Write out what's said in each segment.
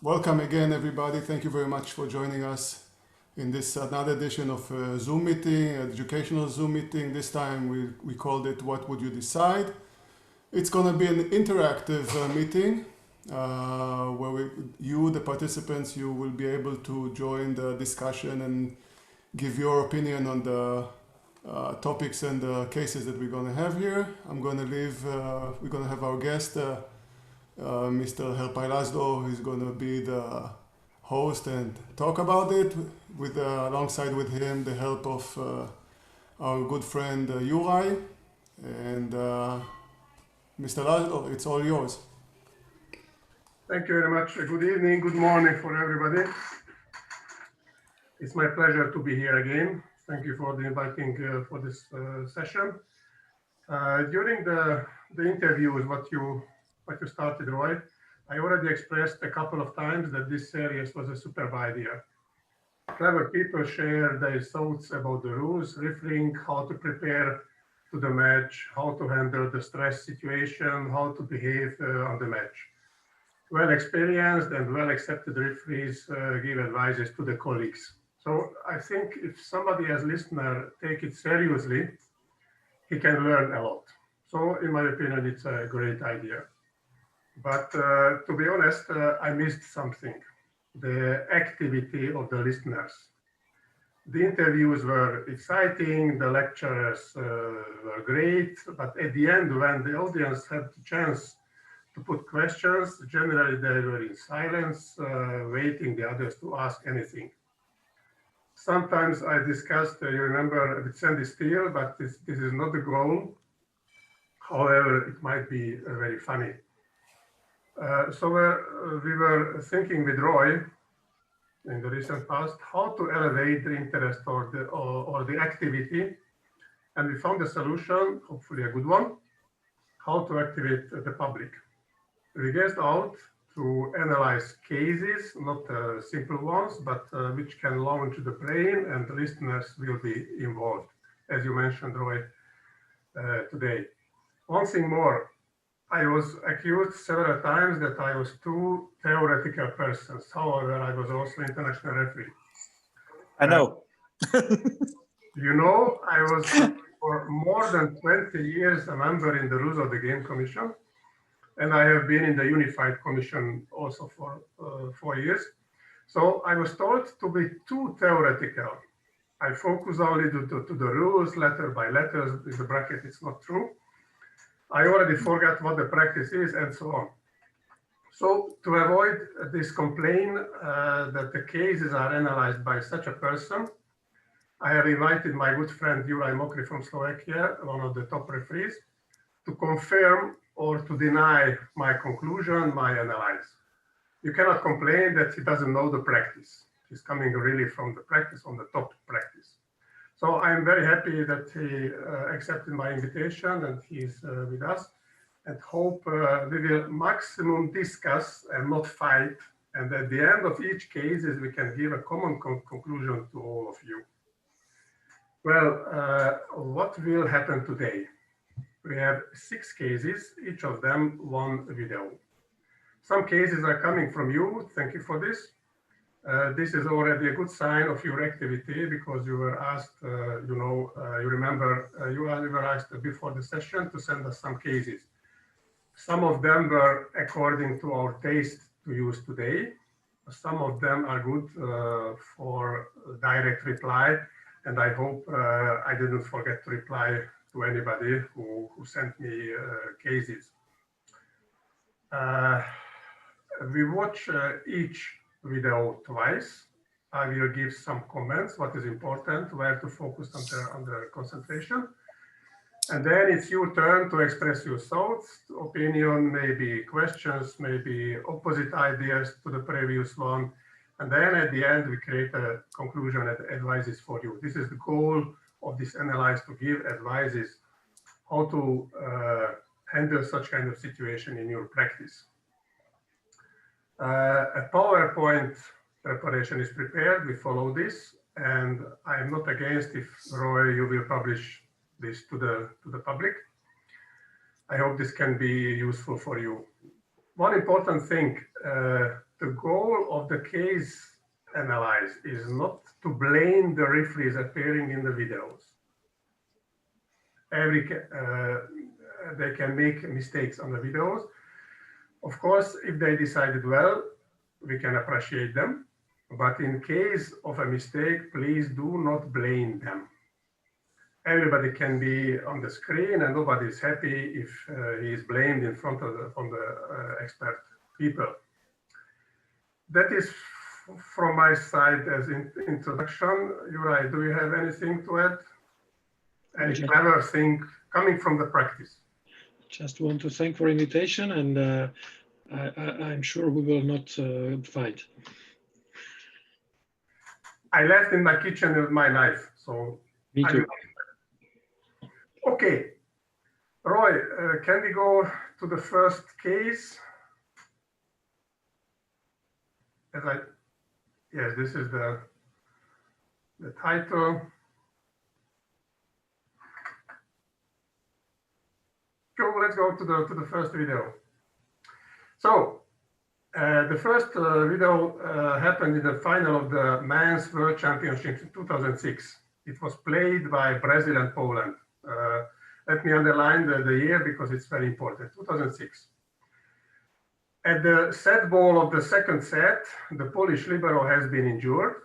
Welcome again, everybody. Thank you very much for joining us in this another edition of Zoom meeting, educational Zoom meeting. This time we called it What Would You Decide? It's going to be an interactive meeting where the participants, you will be able to join the discussion and give your opinion on the topics and the cases that we're going to have here. We're going to have our guest, Mr. Herpai Laszlo, who's going to be the host and talk about it alongside with him the help of our good friend Juraj. And Mr. Laszlo, it's all yours. Thank you very much. Good evening, good morning for everybody. It's my pleasure to be here again. Thank you for the inviting for this session. During the interviews, what you started, Roy, I already expressed a couple of times that this series was a superb idea. Clever people share their thoughts about the rules, referring how to prepare to the match, how to handle the stress situation, how to behave on the match. Well experienced and well accepted referees give advices to the colleagues. So I think if somebody as listener take it seriously, he can learn a lot. So in my opinion, it's a great idea. But to be honest, I missed something, the activity of the listeners. The interviews were exciting, the lectures were great, but at the end, when the audience had the chance to put questions, generally they were in silence, waiting the others to ask anything. Sometimes I discussed, you remember, with Sandy Steele, but this is not the goal. However, it might be very funny. So we were thinking with Roy in the recent past how to elevate the interest or the activity, and we found a solution, hopefully a good one, how to activate the public. We guessed out to analyze cases, not simple ones, but which can launch the brain, and the listeners will be involved, as you mentioned, Roy, today. One thing more, I was accused several times that I was too theoretical person. However, I was also international referee. I know. You know, I was for more than 20 years a member in the Rules of the Game Commission. And I have been in the Unified Commission also for 4 years. So I was told to be too theoretical. I focus only to the rules, letter by letter, in the bracket, it's not true. I already forgot what the practice is and so on. So to avoid this complaint that the cases are analyzed by such a person, I have invited my good friend Juraj Mokry from Slovakia, one of the top referees, to confirm or to deny my conclusion, my analysis. You cannot complain that he doesn't know the practice. He's coming really from the practice, on the top practice. So I'm very happy that he accepted my invitation and he's with us, and hope we will maximum discuss and not fight. And at the end of each case, we can give a common conclusion to all of you. Well, what will happen today? We have 6 cases, each of them 1 video. Some cases are coming from you. Thank you for this. This is already a good sign of your activity because you were asked, you remember, you were asked before the session to send us some cases. Some of them were according to our taste to use today. Some of them are good for direct reply. And I hope I didn't forget to reply to anybody who sent me cases. We watch each video twice. I will give some comments, what is important, where to focus on the concentration. And then it's your turn to express your thoughts, opinion, maybe questions, maybe opposite ideas to the previous one. And then at the end, we create a conclusion and advices for you. This is the goal of this analysis, to give advices how to handle such kind of situation in your practice. A PowerPoint preparation is prepared. We follow this, and I am not against if, Roy, you will publish this to the public. I hope this can be useful for you. One important thing, the goal of the case analysis is not to blame the referees appearing in the videos. They can make mistakes on the videos. Of course, if they decided well, we can appreciate them. But in case of a mistake, please do not blame them. Everybody can be on the screen and nobody is happy if he is blamed in front of the expert people. That is from my side as introduction. Juraj, do you have anything to add? Any clever thing coming from the practice? Just want to thank for invitation, and I'm sure we will not fight. I left in my kitchen with my knife, so. Me too. Okay, Roy, can we go to the first case? Yes, this is the title. Go, let's go to the first video. So the first video happened in the final of the Men's World Championship in 2006. It was played by Brazil and Poland. Let me underline the year because it's very important, 2006. At the set ball of the second set, the Polish libero has been injured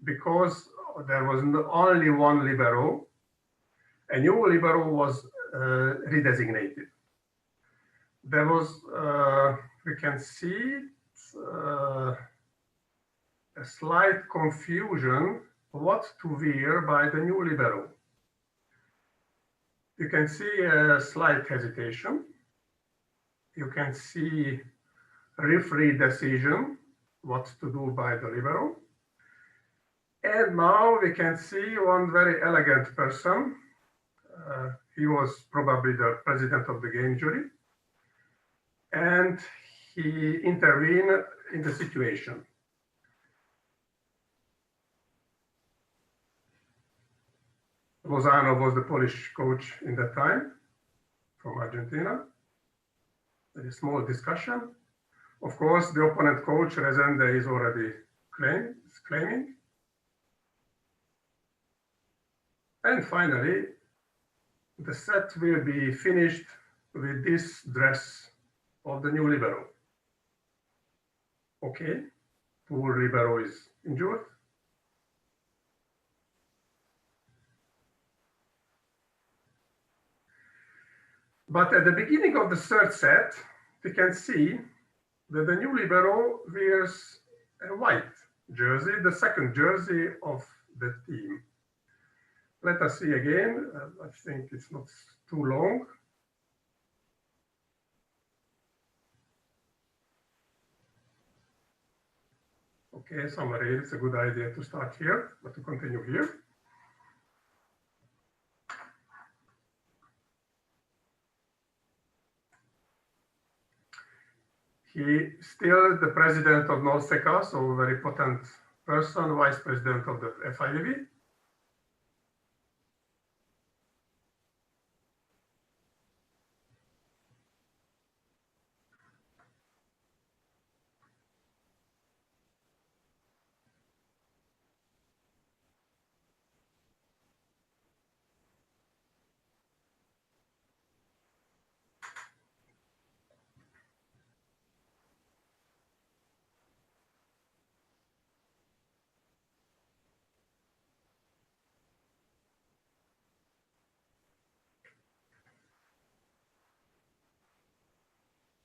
because there was only one libero. A new libero was redesignated. There was, we can see a slight confusion what to wear by the new libero. You can see a slight hesitation. You can see referee decision what to do by the libero. And now we can see one very elegant person. He was probably the president of the game jury. And he intervened in the situation. Lozano was the Polish coach in that time from Argentina. A small discussion. Of course, the opponent coach, Rezende, is already claiming. And finally, the set will be finished with this dress of the new libero. Okay, poor libero is injured. But at the beginning of the third set, we can see that the new libero wears a white jersey, the second jersey of the team. Let us see again. I think it's not too long. Okay, summary, it's a good idea to start here, but to continue here. He still the president of Norseca, so a very potent person, vice president of the FIVB.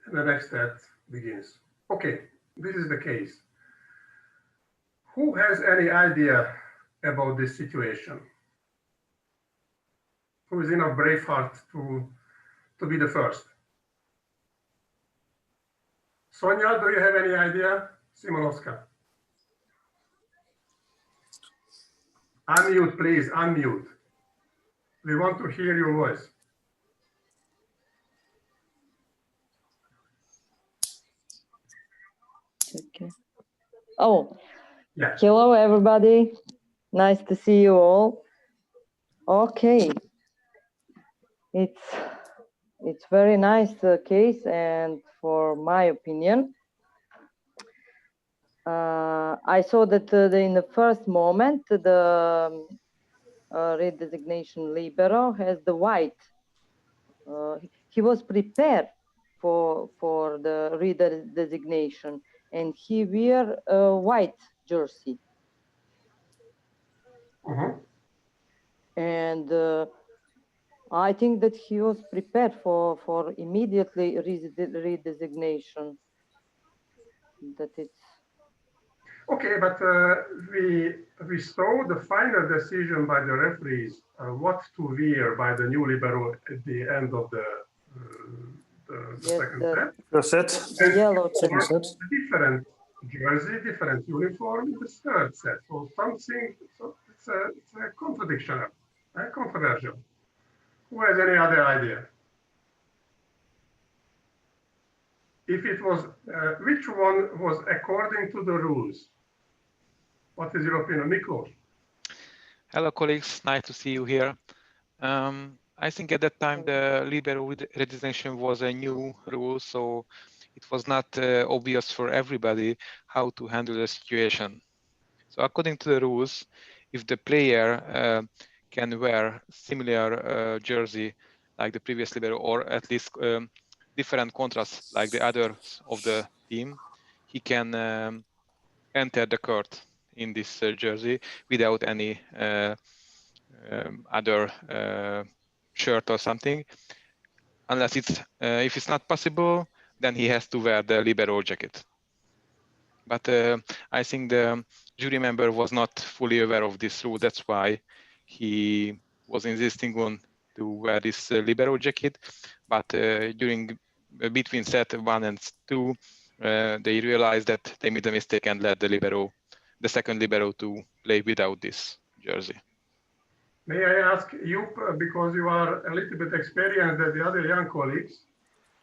And the next step begins. Okay, this is the case. Who has any idea about this situation? Who is enough brave heart to be the first? Sonia, do you have any idea? Simonovska. Unmute, please, unmute. We want to hear your voice. Okay. Oh, yeah. Hello, everybody. Nice to see you all. Okay. It's very nice case, and for my opinion, I saw that in the first moment, the redesignation libero has the white. He was prepared for the redesignation, and he wear a white jersey. Mhm. And I think that he was prepared for immediately redesignation. That it's Okay, but we saw the final decision by the referees what to wear by the new libero at the end of the yes, second set. First set, the And yellow second for set. a different jersey, different uniform in the third set. So something, so it's a contradiction, a controversial. Who has any other idea? If it was, which one was according to the rules? What is your opinion, Miklos? Hello, colleagues. Nice to see you here. I think at that time the libero redesignation was a new rule, so it was not obvious for everybody how to handle the situation. So according to the rules, if the player can wear similar jersey like the previous libero, or at least different contrasts like the others of the team, he can enter the court in this jersey without any other shirt or something. Unless it's if it's not possible, then he has to wear the libero jacket. But I think the jury member was not fully aware of this rule. That's why he was insisting on to wear this libero jacket. But during between set 1 and 2, they realized that they made a mistake and let the second libero, to play without this jersey. May I ask you, because you are a little bit experienced than the other young colleagues,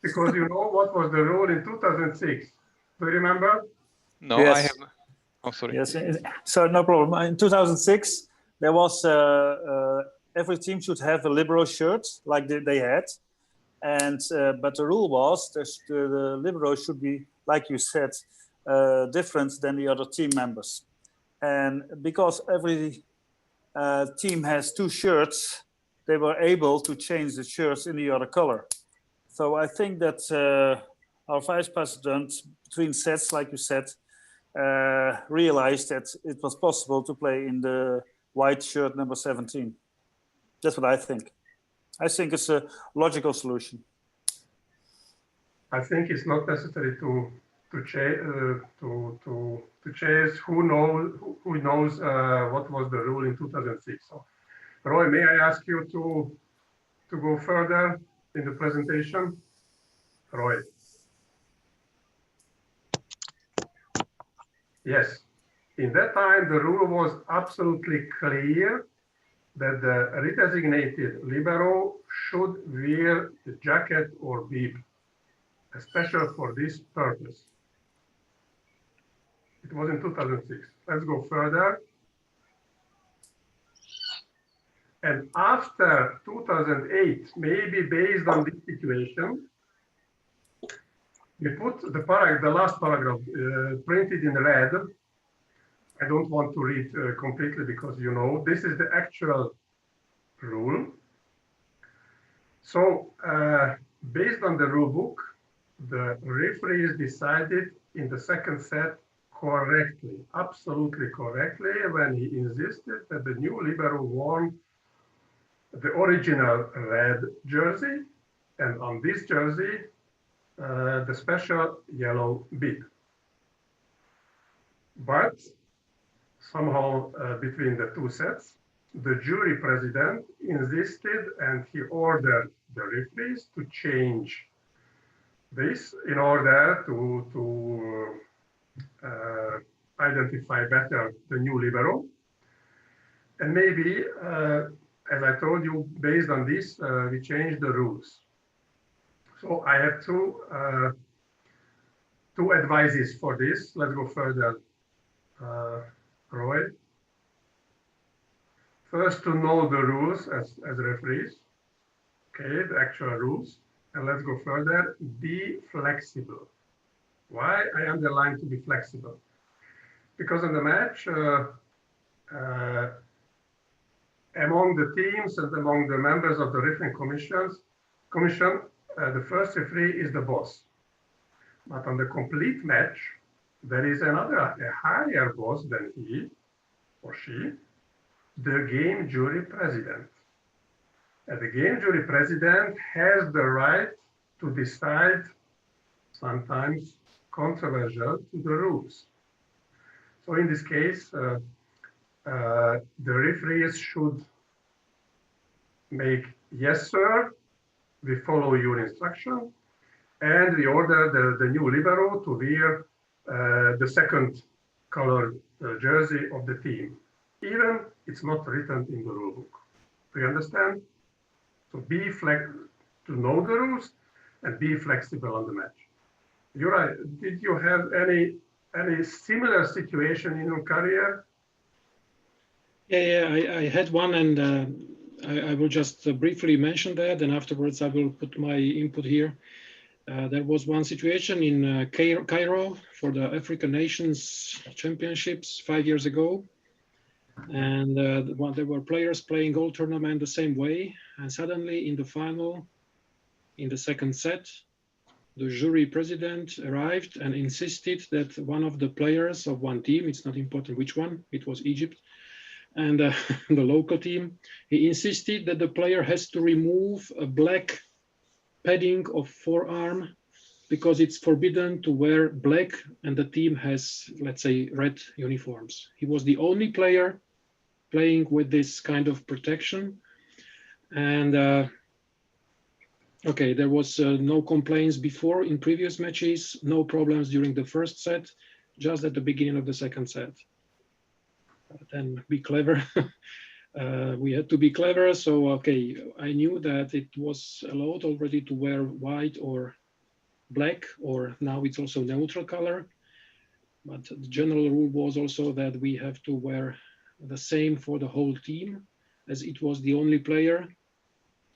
because you know what was the rule in 2006. Do you remember? No, Yes. I have. Oh, sorry. Yes, so no problem. In 2006, there was every team should have a libero shirt like they had, and but the rule was the libero should be, like you said, different than the other team members, and because every team has two shirts, they were able to change the shirts in the other color. So I think that our vice president, between sets, like you said, realized that it was possible to play in the white shirt number 17. That's what I think. I think it's a logical solution. I think it's not necessary to chase who knows what was the rule in 2006. So, Roy, may I ask you to go further in the presentation? Roy. Yes. In that time, the rule was absolutely clear that the redesignated libero should wear the jacket or bib, especially for this purpose. It was in 2006. Let's go further. And after 2008, maybe based on this situation, we put the last paragraph printed in red. I don't want to read completely because you know this is the actual rule. So based on the rule book, the referees decided in the second set correctly, absolutely correctly, when he insisted that the new libero wore the original red jersey, and on this jersey, the special yellow bib. But somehow between the two sets, the jury president insisted and he ordered the referees to change this in order to identify better the new libero. And maybe, as I told you, based on this, we changed the rules. So I have two advices for this. Let's go further, Roy. First, to know the rules as referees, okay, the actual rules. And let's go further, be flexible. Why I underline to be flexible? because in the match, among the teams and among the members of the refereeing commission, the first referee is the boss. But on the complete match, there is a higher boss than he or she, the game jury president. And the game jury president has the right to decide, sometimes controversial, to the rules. So in this case, the referees should make, yes, sir, we follow your instruction, and we order the new libero to wear the second color jersey of the team, even it's not written in the rule book. Do you understand? So to know the rules and be flexible on the match. Juraj, did you have any similar situation in your career? Yeah, I had one, and I will just briefly mention that, and afterwards I will put my input here. There was one situation in Cairo for the African Nations Championships 5 years ago, and there were players playing all tournament the same way, and suddenly in the final, in the second set, the jury president arrived and insisted that one of the players of one team, it's not important which one, it was Egypt, and the local team, he insisted that the player has to remove a black padding of forearm because it's forbidden to wear black and the team has, let's say, red uniforms. He was the only player playing with this kind of protection. And okay, there was no complaints before in previous matches, no problems during the first set, just at the beginning of the second set. Then be clever. We had to be clever. So, okay, I knew that it was allowed already to wear white or black, or now it's also neutral color. But the general rule was also that we have to wear the same for the whole team. As it was the only player,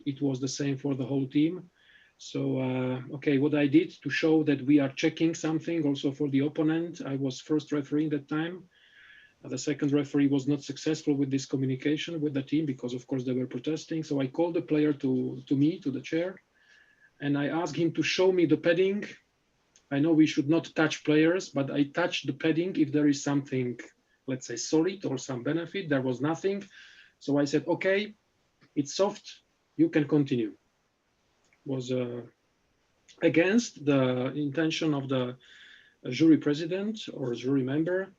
it was the same for the whole team. So, okay, what I did to show that we are checking something also for the opponent, I was first referee that time. The second referee was not successful with this communication with the team because, of course, they were protesting. So I called the player to me, to the chair, and I asked him to show me the padding. I know we should not touch players, but I touched the padding if there is something, let's say, solid or some benefit. There was nothing. So I said, okay, it's soft, you can continue. It was against the intention of the jury president or jury member.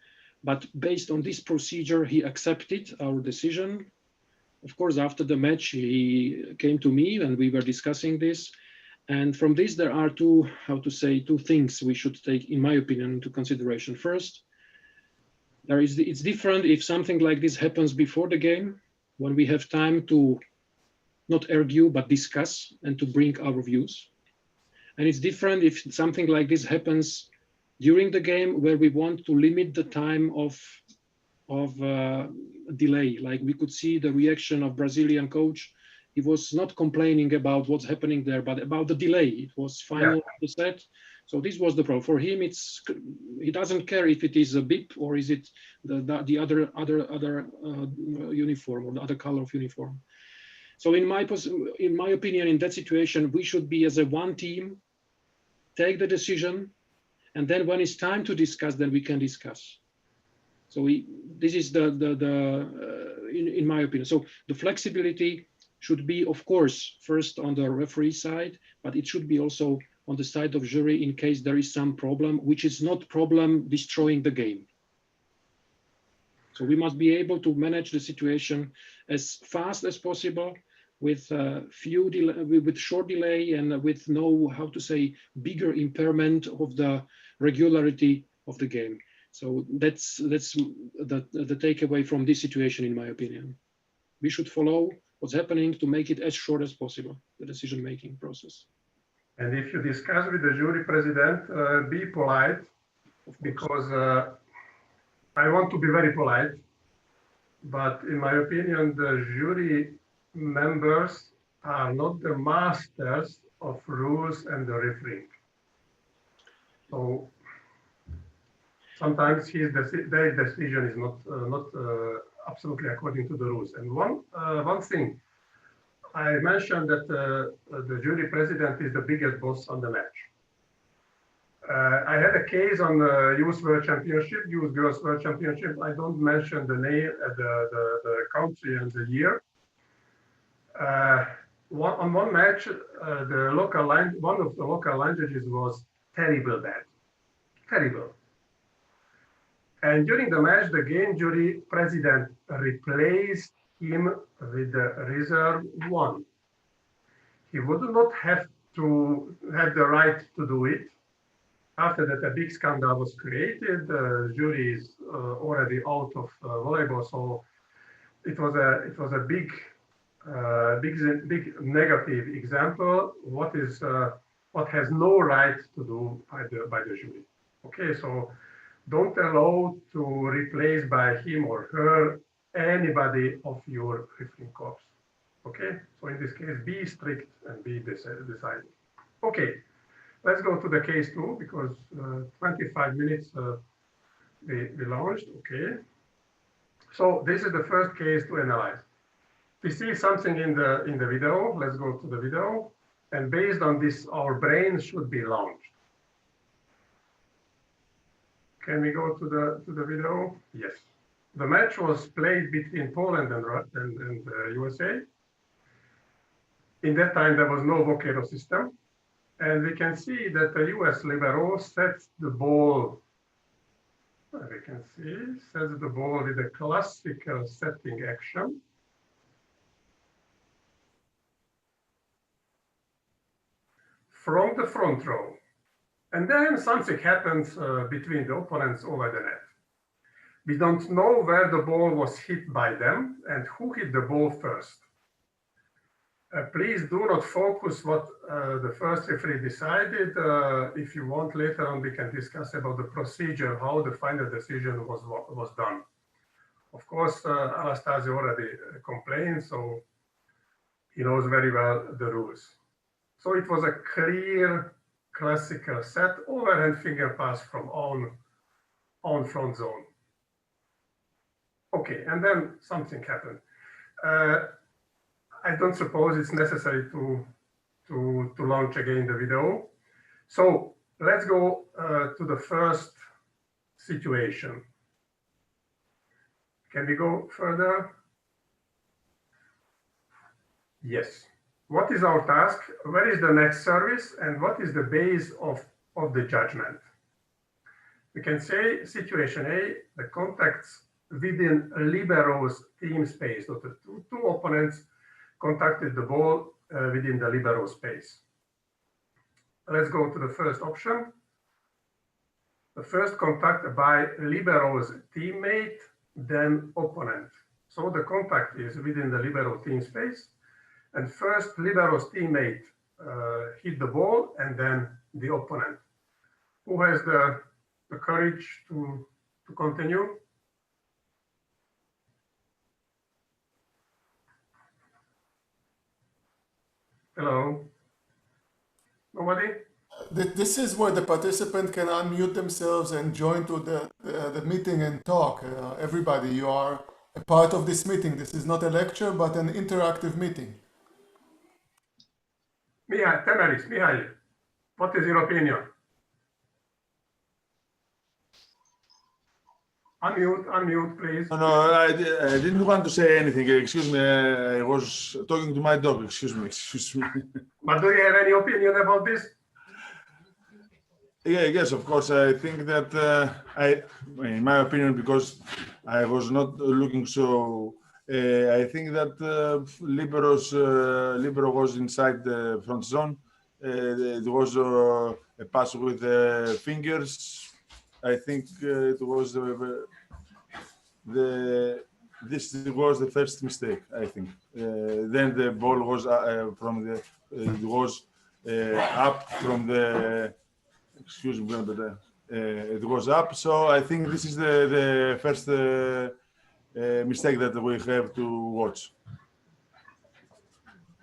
But based on this procedure, he accepted our decision. Of course, after the match, he came to me and we were discussing this. And from this, there are two things we should take, in my opinion, into consideration. First, it's different if something like this happens before the game, when we have time to not argue, but discuss and to bring our views. And it's different if something like this happens during the game, where we want to limit the time of delay. Like we could see the reaction of Brazilian coach. He was not complaining about what's happening there, but about the delay. It was final of the set. So this was the problem. For him, he doesn't care if it is a bib or is it the other uniform or the other color of uniform. So in my opinion, in that situation, we should be as a one team, take the decision, and then when it's time to discuss, then we can discuss. So this is in my opinion. So the flexibility should be, of course, first on the referee side, but it should be also on the side of jury in case there is some problem, which is not problem destroying the game. So we must be able to manage the situation as fast as possible with short delay and with no, bigger impairment of the regularity of the game. So that's the takeaway from this situation, in my opinion. We should follow what's happening to make it as short as possible, the decision-making process. And if you discuss with the jury president, be polite, because I want to be very polite, but in my opinion, the jury members are not the masters of rules and the refereeing. So sometimes their decision is not absolutely according to the rules. And one thing, I mentioned that the jury president is the biggest boss on the match. I had a case on the Youth World Championship, Youth Girls World Championship. I don't mention the name, the country and the year. On one match, one of the local line judges was terrible bad, terrible. And during the match, the game jury president replaced him with the reserve one. He would not have to have the right to do it. After that, a big scandal was created. The jury is already out of volleyball, so it was a big negative example. What has no right to do by the jury. Okay, so don't allow to replace by him or her anybody of your refereeing corps. Okay, so in this case, be strict and be decided. Okay. Let's go to the case 2 because 25 minutes we launched. Okay. So this is the first case to analyze. We see something in the video. Let's go to the video. And based on this, our brain should be launched. Can we go to the video? Yes. The match was played between Poland and USA. In that time, there was no Vocero system. And we can see that the US libero sets the ball. We can see sets the ball with a classical setting action. From the front row. And then something happens between the opponents over the net. We don't know where the ball was hit by them and who hit the ball first. Please do not focus what the first referee decided. If you want, later on we can discuss about the procedure, how the final decision was done. Of course, Anastasia already complained, so he knows very well the rules. So it was a clear classical set, overhand finger pass from on front zone. Okay, and then something happened. I don't suppose it's necessary to launch again the video. So let's go to the first situation. Can we go further? Yes. What is our task? Where is the next service? And what is the base of the judgment? We can say situation A, the contacts within libero's team space. So the two opponents contacted the ball within the libero space. Let's go to the first option. The first contact by libero's teammate, then opponent. So the contact is within the libero team space. And first libero's teammate hit the ball and then the opponent. Who has the courage to continue? Hello? Nobody? This is where the participant can unmute themselves and join to the meeting and talk. Everybody, you are a part of this meeting. This is not a lecture, but an interactive meeting. Mihail, what is your opinion? Unmute, please. No, I didn't want to say anything. Excuse me, I was talking to my dog. Excuse me. But do you have any opinion about this? Yeah, yes, of course. I think that in my opinion, because I was not looking so, I think that libero was inside the front zone. It was a pass with fingers. I think it was this was the first mistake. I think. Then the ball was up from the. Excuse me, but it was up. So I think this is the first mistake that we have to watch.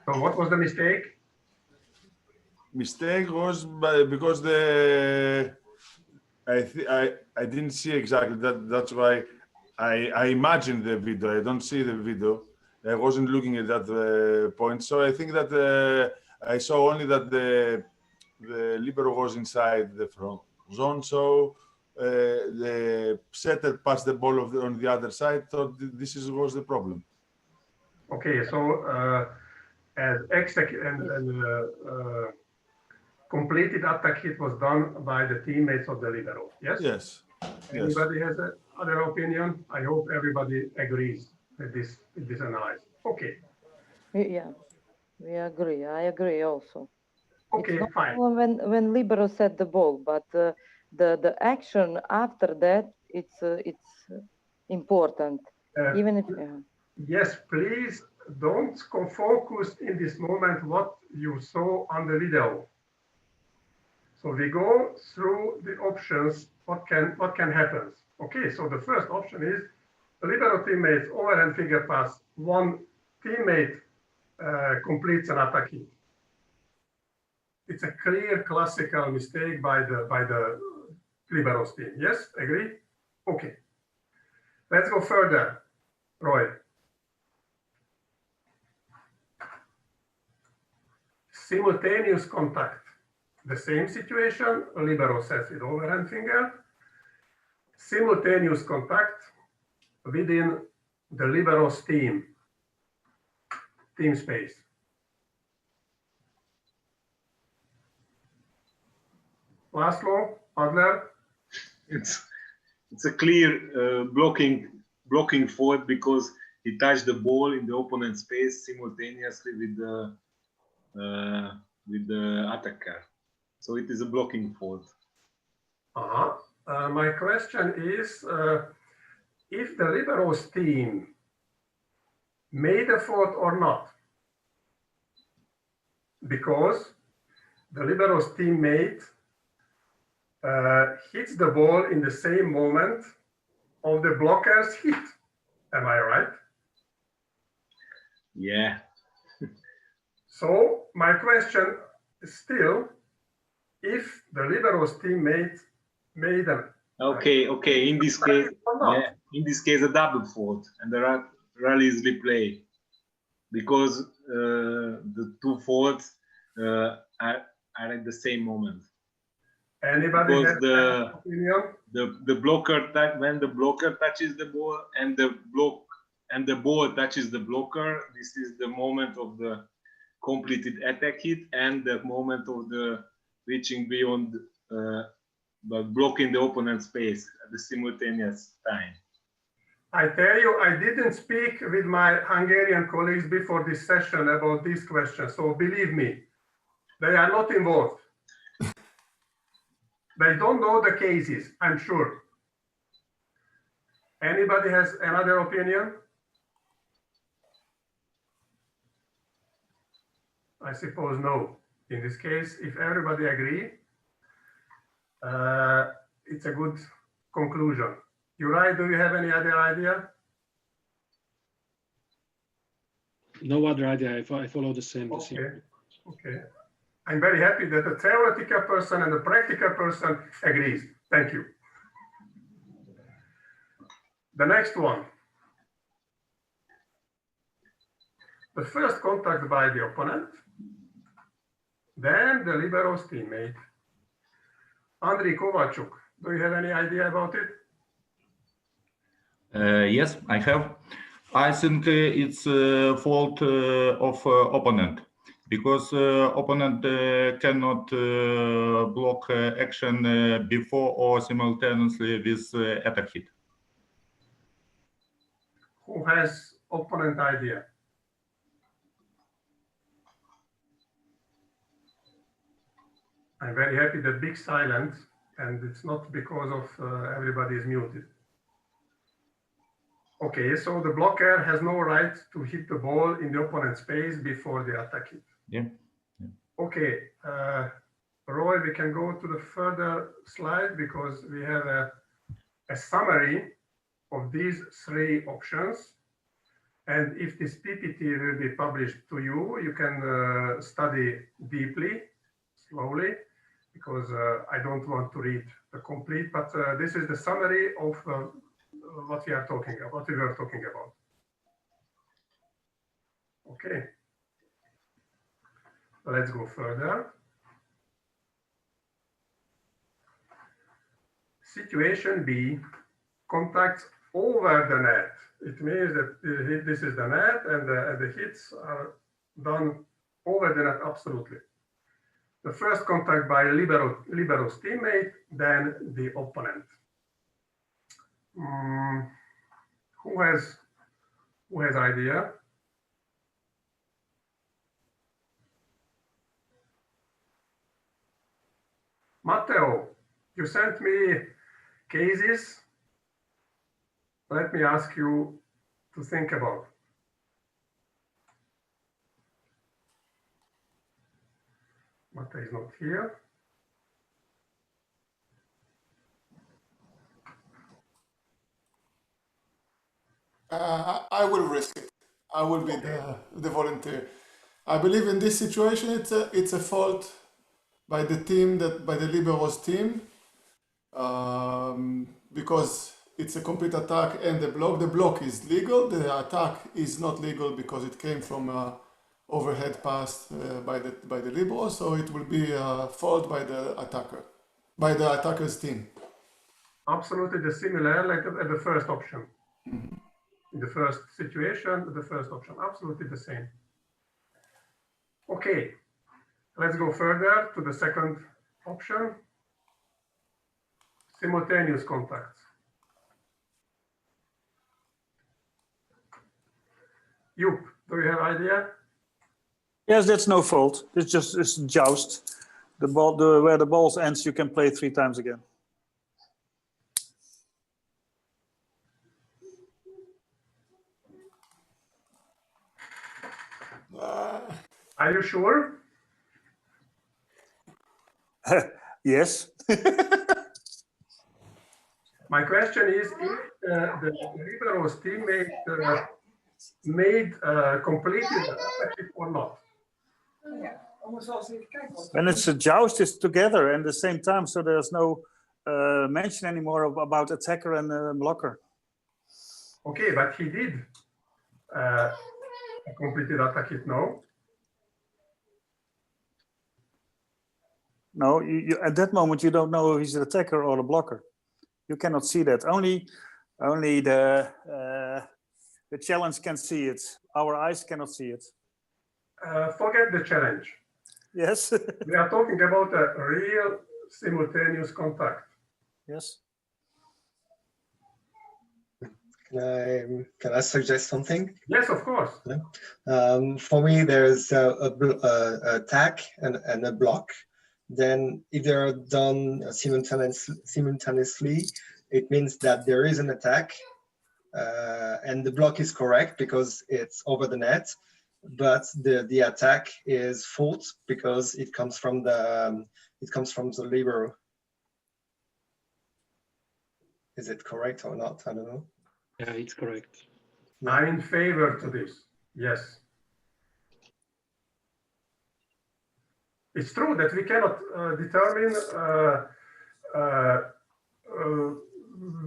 So what was the mistake? Mistake was because I didn't see exactly that. That's why I imagined the video. I don't see the video. I wasn't looking at that point. So I think that I saw only that the libero was inside the front zone. So the setter passed the ball on the other side. So this was the problem. Okay, so as completed attack hit was done by the teammates of the libero. Yes. Yes. Anybody has another opinion? I hope everybody agrees with this analysis. Okay. Yeah, we agree. I agree also. Okay, it's not fine. When libero set the ball, but the action after that, it's important. Even if yes, please don't focus in this moment what you saw on the video. So we go through the options. What can happen? Okay, so the first option is the libero teammates overhand finger pass. One teammate completes an attack hit. It's a clear classical mistake by the liberos team. Yes, agree? Okay. Let's go further, Roy. Simultaneous contact. The same situation, libero sets with overhand finger. Simultaneous contact within the libero's team space. Laszlo, Adler? It's a clear blocking fault because he touched the ball in the opponent's space simultaneously with the attacker. So it is a blocking fault. My question is, if the libero's team made a fault or not, because the libero's teammate hits the ball in the same moment of the blocker's hit. Am I right? Yeah. So my question is still, if the libero's teammate made a Okay. In this case, a double fault and the rallies replay because the two faults are at the same moment. Anybody because have an opinion? The blocker when the blocker touches the ball and the ball touches the blocker, this is the moment of the completed attack hit and the moment of the reaching beyond but blocking the opponent's space at the simultaneous time. I tell you, I didn't speak with my Hungarian colleagues before this session about this question, so believe me, they are not involved. They don't know the cases, I'm sure. Anybody has another opinion? I suppose no. In this case, if everybody agree, it's a good conclusion. Juraj, do you have any other idea? No other idea. I follow the same. Okay. I'm very happy that the theoretical person and the practical person agrees. Thank you. The next one. The first contact by the opponent, then the libero's teammate. Andriy Kovalchuk, do you have any idea about it? Yes, I have. I think it's a fault of opponent because opponent cannot block action before or simultaneously with attack hit. Who has opponent idea? I'm very happy that big silence, and it's not because of everybody is muted. Okay, so the blocker has no right to hit the ball in the opponent's space before the attack hit. Yeah. Okay, Roy, we can go to the further slide because we have a summary of these three options. And if this PPT will be published to you, you can study deeply, slowly, because I don't want to read the complete, but this is the summary of what we are talking about, what we were talking about. Okay. Let's go further. Situation B, contacts over the net. It means that this is the net and the hits are done over the net absolutely. The first contact by libero's teammate, then the opponent. Who has idea? Matteo, you sent me cases. Let me ask you to think about. Matteo is not here. I will risk it. I will be the volunteer. I believe in this situation it's a fault by the team, by the libero's team, because it's a complete attack and the block. The block is legal. The attack is not legal because it came from a overhead pass by the libero. So it will be a fault by the attacker, by the attacker's team. Absolutely the similar like at the first option. Mm-hmm. In the first situation, the first option, absolutely the same. Okay, let's go further to the second option. Simultaneous contacts. Joep, do you have idea? Yes, that's no fault. It's just joust. The ball, where the ball ends, you can play 3 times again. Are you sure? Yes. My question is if the libero's teammate completed the attack or not. When it's a joust, it's together and the same time, so there's no mention anymore about attacker and blocker. Okay, but he did completed attack hit, no? No, at that moment you don't know if he's an attacker or a blocker. You cannot see that. Only the challenge can see it. Our eyes cannot see it. Forget the challenge. Yes. We are talking about a real simultaneous contact. Yes. Can I suggest something? Yes, of course. For me, there's a attack and a block. Then if they're done simultaneously, it means that there is an attack and the block is correct because it's over the net, but the attack is false because it comes from the libero. Is it correct or not? I don't know. Yeah, it's correct. I'm in favor to this. Yes. It's true that we cannot determine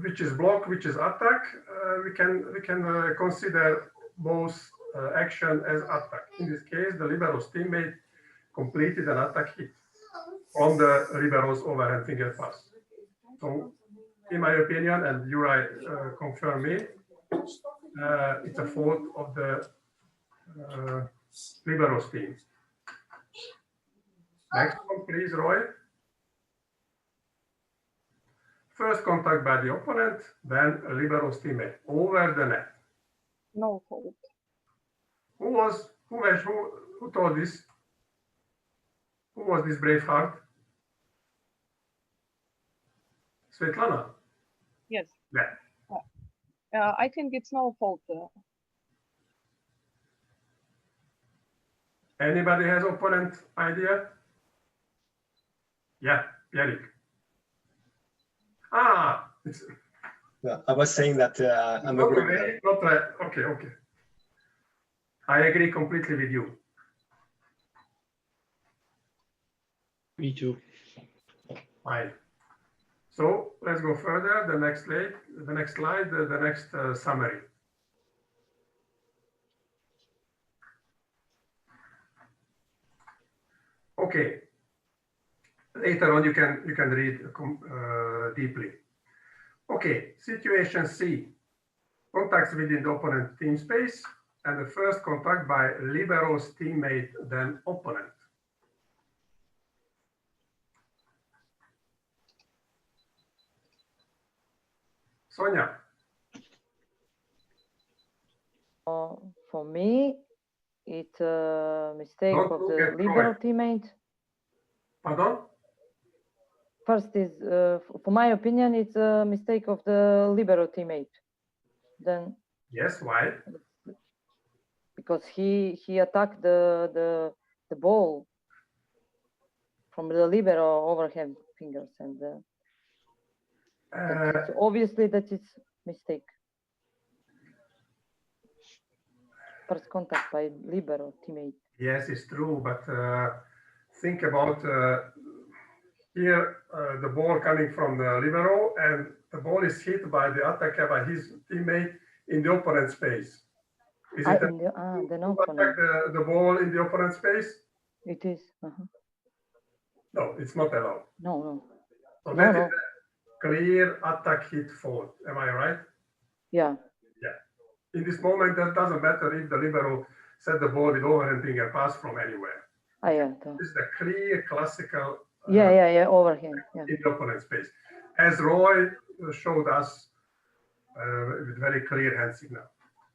which is block, which is attack. We can consider both action as attack. In this case, the libero's teammate completed an attack hit on the libero's overhand finger pass. So, in my opinion, and Juraj confirm me, it's a fault of the libero's team. Next one, please, Roy. First contact by the opponent, then a libero's teammate over the net. No fault. Who told this? Who was this brave heart? Svetlana? Yes. Yeah. I think it's no fault. Anybody has opponent idea? Yeah, Yannick. Yeah, I was saying that I'm agreeing. Okay. I agree completely with you. Me too. Fine. So let's go further. The next slide, the next summary. Okay. Later on, you can read deeply. Okay. Situation C: contacts within the opponent team space, and the first contact by libero's teammate, then opponent. Sonia. For me, it's a mistake of the libero teammate. Pardon? First is, for my opinion, it's a mistake of the libero teammate. Then. Yes, why? Because he attacked the ball from the libero overhand fingers, and obviously that is mistake. First contact by libero teammate. Yes, it's true, but think about here the ball coming from the libero, and the ball is hit by the attacker, by his teammate in the opponent space. Is it attack the ball in the opponent space? It is. No, it's not allowed. No. So that is a clear attack hit fault. Am I right? Yeah. Yeah. In this moment, that doesn't matter if the libero set the ball with overhand finger pass from anywhere. Yeah. This is a clear classical. Overhand. Yeah. In the opponent space, as Roy showed us with very clear hand signal.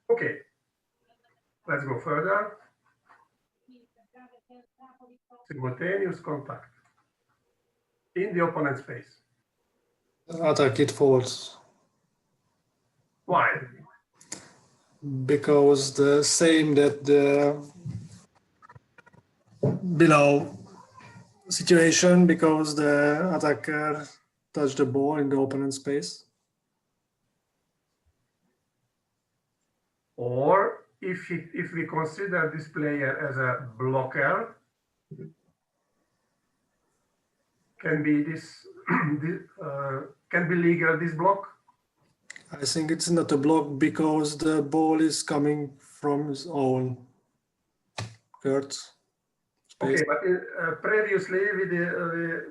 Okay, let's go further. Simultaneous contact in the opponent space. Attack it false. Why? Because the same that the below situation, because the attacker touched the ball in the opponent space. Or if we consider this player as a blocker, can be this can be legal, this block? I think it's not a block because the ball is coming from his own court space. Okay, but previously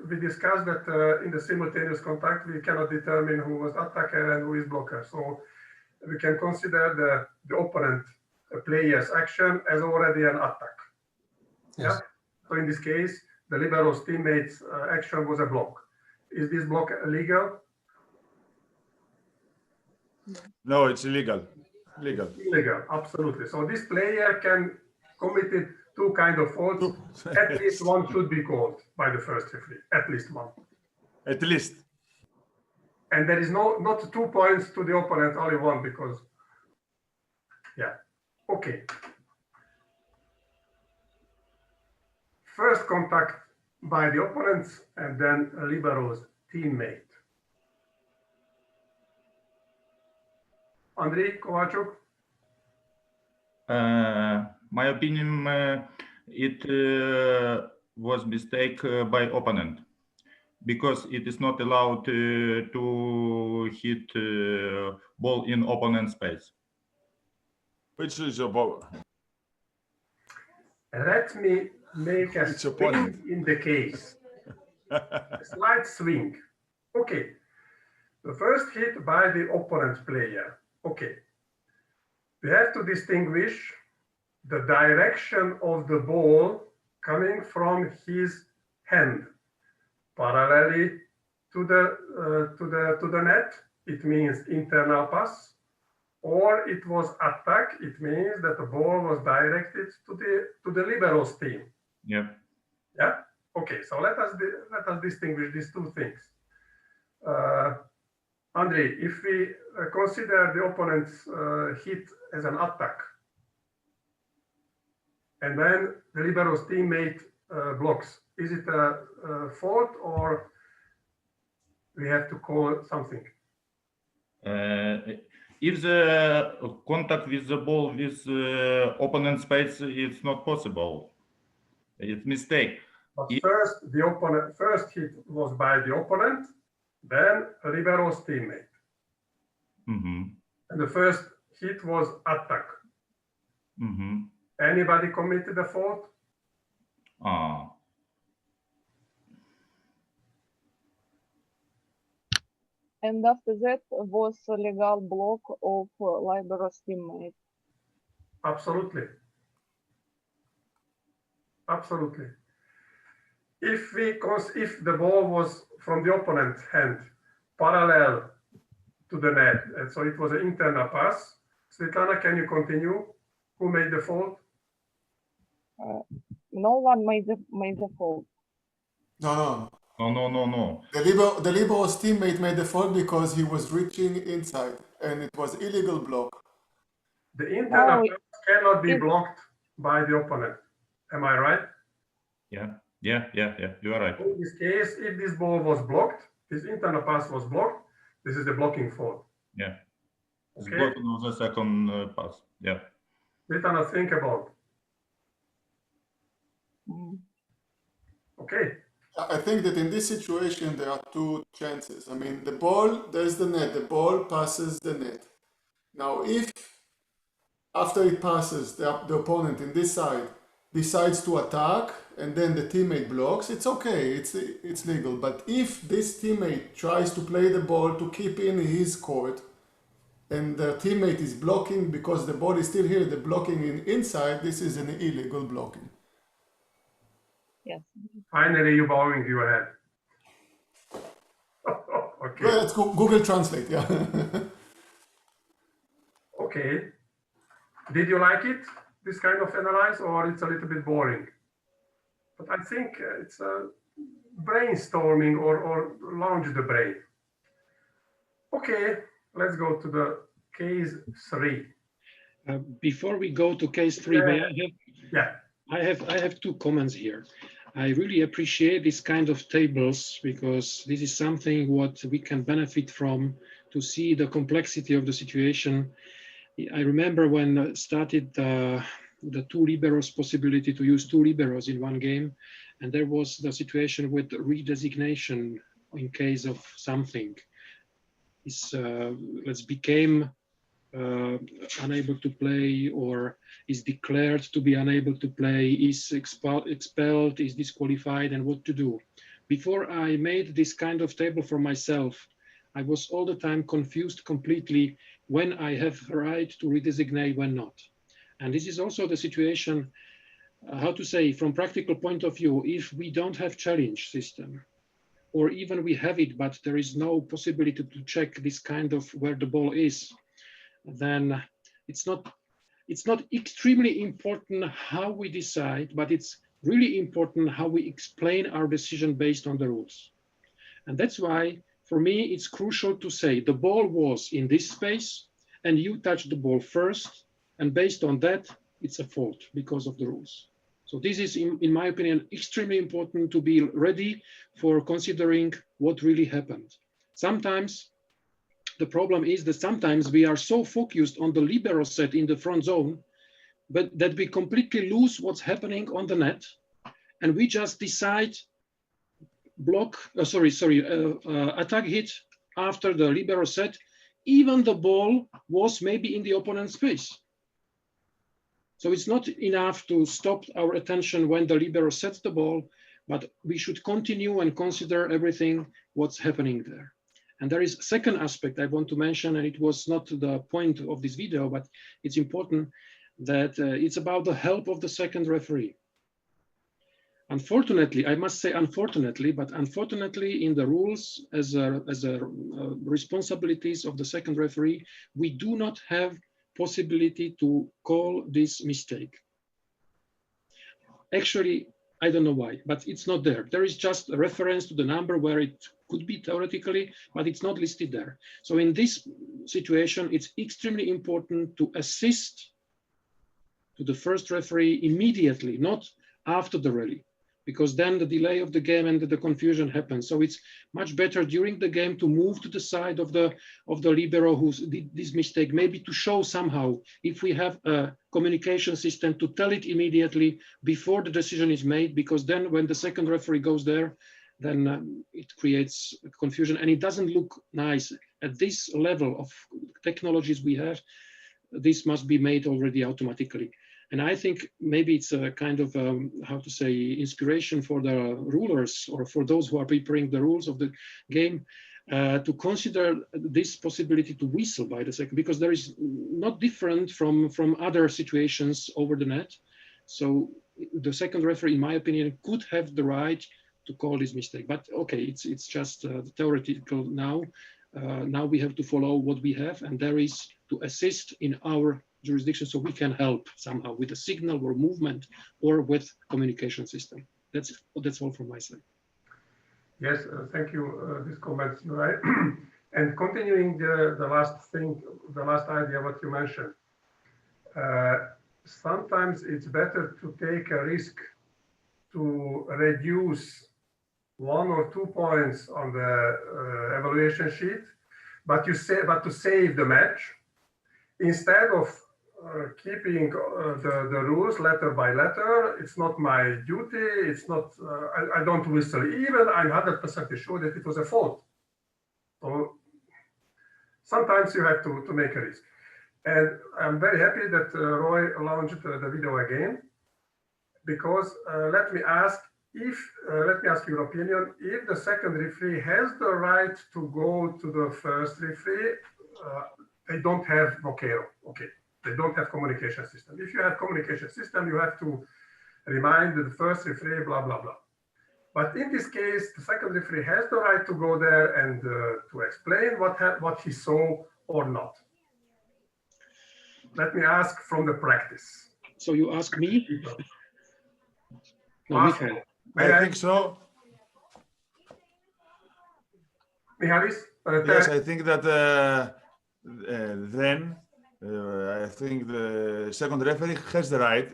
we discussed that in the simultaneous contact we cannot determine who was attacker and who is blocker. So we can consider the opponent player's action as already an attack. Yes. Yeah. So in this case, the libero's teammate's action was a block. Is this block illegal? No, it's illegal. Illegal. Illegal, absolutely. So this player can commit two kinds of faults. At least one should be called by the first referee. At least one. At least. And there is not 2 points to the opponent, only one, because yeah. Okay. First contact by the opponents and then a libero's teammate. Andrei Kovalchuk? My opinion, it was mistake by opponent because it is not allowed to hit ball in opponent space. Which is a ball? Let me make a swing in the case. A slight swing. Okay. The first hit by the opponent player. Okay. We have to distinguish the direction of the ball coming from his hand parallelly to the net. It means internal pass, or it was attack. It means that the ball was directed to the libero's team. Yeah. Yeah. Okay. So let us distinguish these two things. Andrei, if we consider the opponent's hit as an attack, and then the libero's teammate blocks, is it a fault or we have to call something? If the contact with the ball with opponent space, it's not possible. It's mistake. But first, first hit was by the opponent, then libero's teammate. And the first hit was attack. Anybody committed a fault? And after that was a legal block of libero's teammate. Absolutely. Absolutely. If the ball was from the opponent's hand parallel to the net, and so it was an internal pass. Svetlana, can you continue? Who made the fault? No one made the fault. No. No. The libero's teammate made the fault because he was reaching inside, and it was illegal block. The internal pass cannot be blocked by the opponent. Am I right? Yeah. You are right. In this case, if this ball was blocked, this internal pass was blocked, this is the blocking fault. Yeah. It's Okay. blocking of the second pass. Yeah. Svetlana, think about. Okay. I think that in this situation there are two chances. I mean, the ball, there's the net, the ball passes the net. Now, if after it passes, the opponent in this side decides to attack and then the teammate blocks, it's okay, it's legal. But if this teammate tries to play the ball to keep in his court and the teammate is blocking because the ball is still here, the blocking inside, this is an illegal blocking. Yes. Finally, you're bowing your head. Okay. Well, let's Google Translate, yeah. Okay. Did you like it, this kind of analyze, or it's a little bit boring? But I think it's a brainstorming or launch the brain. Okay, let's go to the case 3. Before we go to case 3, may I have? Yeah. I have two comments here. I really appreciate this kind of tables because this is something what we can benefit from to see the complexity of the situation. I remember when I started the two liberos possibility to use two liberos in one game, and there was the situation with redesignation in case of something. Became unable to play or is declared to be unable to play, is expelled, is disqualified, and what to do. Before I made this kind of table for myself, I was all the time confused completely when I have a right to redesignate, when not. And this is also the situation, how to say, from practical point of view, if we don't have challenge system, or even we have it, but there is no possibility to check this kind of where the ball is, then it's not extremely important how we decide, but it's really important how we explain our decision based on the rules. And that's why, for me, it's crucial to say the ball was in this space and you touched the ball first, and based on that, it's a fault because of the rules. So this is, in my opinion, extremely important to be ready for considering what really happened. Sometimes the problem is that sometimes we are so focused on the libero set in the front zone, but that we completely lose what's happening on the net, and we just decide attack hit after the libero set, even the ball was maybe in the opponent's space. So it's not enough to stop our attention when the libero sets the ball, but we should continue and consider everything what's happening there. And there is a second aspect I want to mention, and it was not the point of this video, but it's important that it's about the help of the second referee. Unfortunately, I must say unfortunately, but unfortunately in the rules as responsibilities of the second referee, we do not have possibility to call this mistake. Actually, I don't know why, but it's not there. There is just a reference to the number where it could be theoretically, but it's not listed there. So in this situation, it's extremely important to assist to the first referee immediately, not after the rally. because then the delay of the game and the confusion happens. So it's much better during the game to move to the side of the libero who did this mistake, maybe to show somehow, if we have a communication system, to tell it immediately before the decision is made, because then when the second referee goes there, then it creates confusion and it doesn't look nice. At this level of technologies we have, this must be made already automatically. And I think maybe it's a kind of, how to say, inspiration for the rulers or for those who are preparing the rules of the game to consider this possibility to whistle by the second, because there is not different from other situations over the net. So the second referee, in my opinion, could have the right to call this mistake. But okay, it's just theoretical now. Now we have to follow what we have, and there is to assist in our jurisdiction so we can help somehow with a signal or movement or with communication system. That's all from my side. Yes, thank you. These comments, right? And continuing the last thing, the last idea what you mentioned. Sometimes it's better to take a risk to reduce 1 or 2 points on the evaluation sheet, but to save the match instead of keeping the rules letter by letter. It's not my duty. It's not. I don't whistle. Even I'm 100% sure that it was a fault. So sometimes you have to make a risk. And I'm very happy that Roy launched the video again, because let me ask your opinion. If the second referee has the right to go to the first referee, they don't have Mokry. Okay, they don't have communication system. If you have communication system, you have to remind the first referee, blah, blah, blah. But in this case, the second referee has the right to go there and to explain what he saw or not. Let me ask from the practice. So you ask me? No, Michael. I think so. Michalis? Yes, I think that then I think the second referee has the right.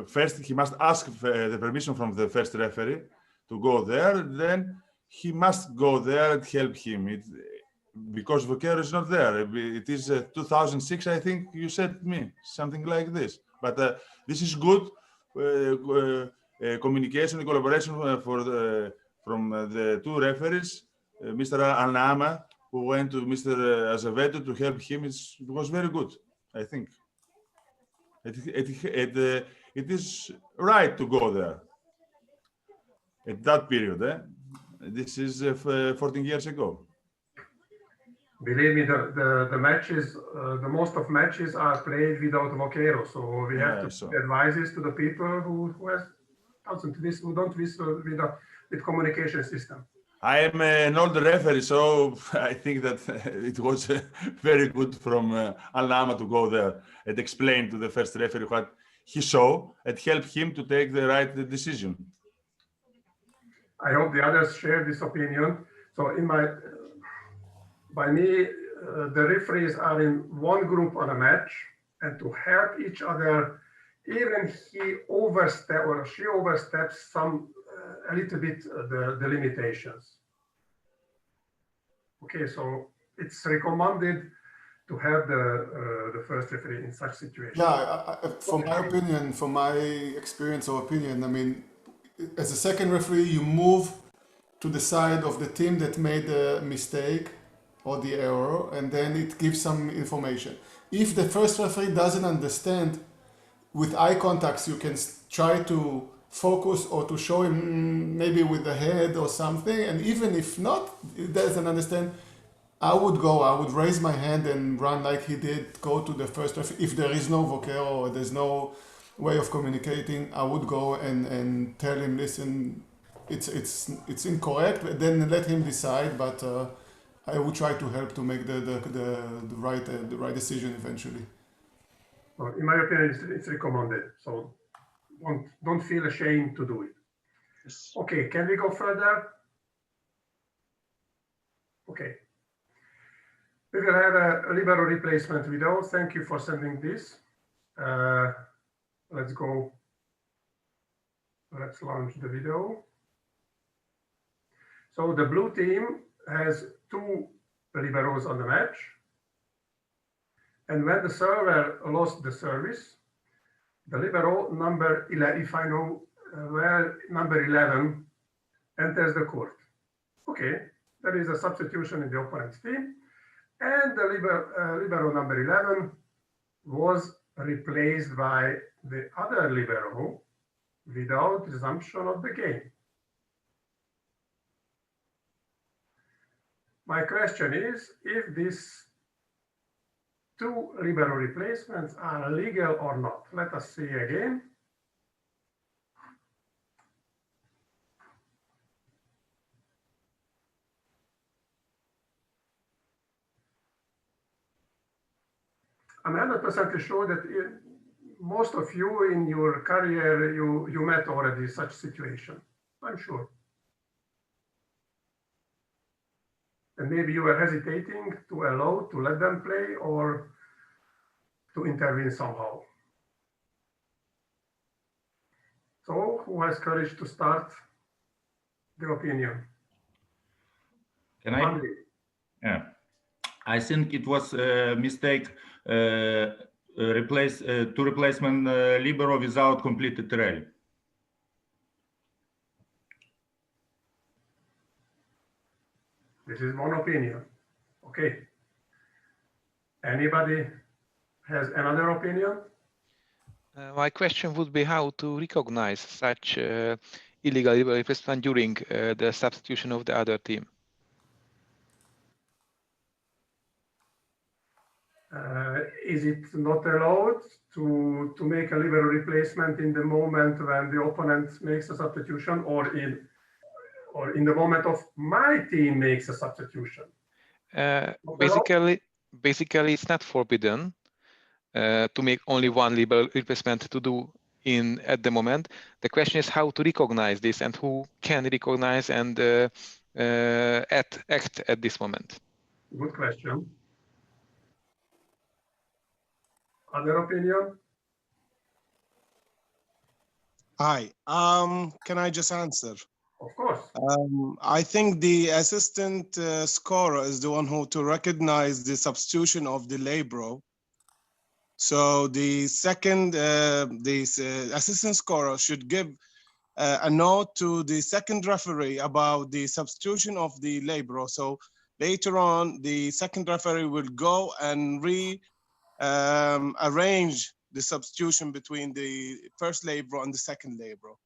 First, he must ask the permission from the first referee to go there. Then he must go there and help him. Because Mokry is not there. It is 2006, I think you said to me, something like this. But this is good communication and collaboration from the two referees, Mr. Alnama, who went to Mr. Azevedo to help him. It was very good, I think. It is right to go there at that period. This is 14 years ago. Believe me, the matches, the most of matches are played without Mokry, so we have to give advices to the people who don't whistle with communication system. I am an old referee, so I think that it was very good from Alnama to go there and explain to the first referee what he saw and help him to take the right decision. I hope the others share this opinion. So by me, the referees are in one group on a match, and to help each other, even he oversteps or she oversteps a little bit the limitations. Okay, so it's recommended to have the first referee in such situations. Yeah, from my opinion, from my experience or opinion, I mean, as a second referee, you move to the side of the team that made the mistake or the error, and then it gives some information. If the first referee doesn't understand, with eye contacts, you can try to focus or to show him maybe with the head or something. And even if not, he doesn't understand, I would raise my hand and run like he did, go to the first referee. If there is no Mokry or there's no way of communicating, I would go and tell him, listen, it's incorrect, but then let him decide, but I would try to help to make the right decision eventually. Well, in my opinion, it's recommended. So don't feel ashamed to do it. Yes. Okay, can we go further? Okay. We will have a libero replacement video. Thank you for sending this. Let's go. Let's launch the video. So the blue team has 2 liberos on the match. And when the server lost the service, the libero number 11, if I know where number 11 enters the court. Okay, there is a substitution in the opponent's team. And the libero number 11 was replaced by the other libero without resumption of the game. My question is, if these 2 libero replacements are legal or not. Let us see again. I'm 100% sure that most of you in your career, you met already such situation. I'm sure. And maybe you were hesitating to let them play or to intervene somehow. So who has courage to start the opinion? Can I? Yeah. I think it was a mistake to replacement libero without completed trail. This is one opinion. Okay. Anybody has another opinion? My question would be how to recognize such illegal replacement during the substitution of the other team. Is it not allowed to make a libero replacement in the moment when the opponent makes a substitution, or in the moment of my team makes a substitution? Basically, it's not forbidden to make only one libero replacement to do at the moment. The question is how to recognize this and who can recognize and act at this moment. Good question. Other opinion? Hi. Can I just answer? Of course. I think the assistant scorer is the one who to recognize the substitution of the libero. So the second, assistant scorer should give a note to the second referee about the substitution of the libero. So later on, the second referee will go and arrange the substitution between the first libero and the second libero.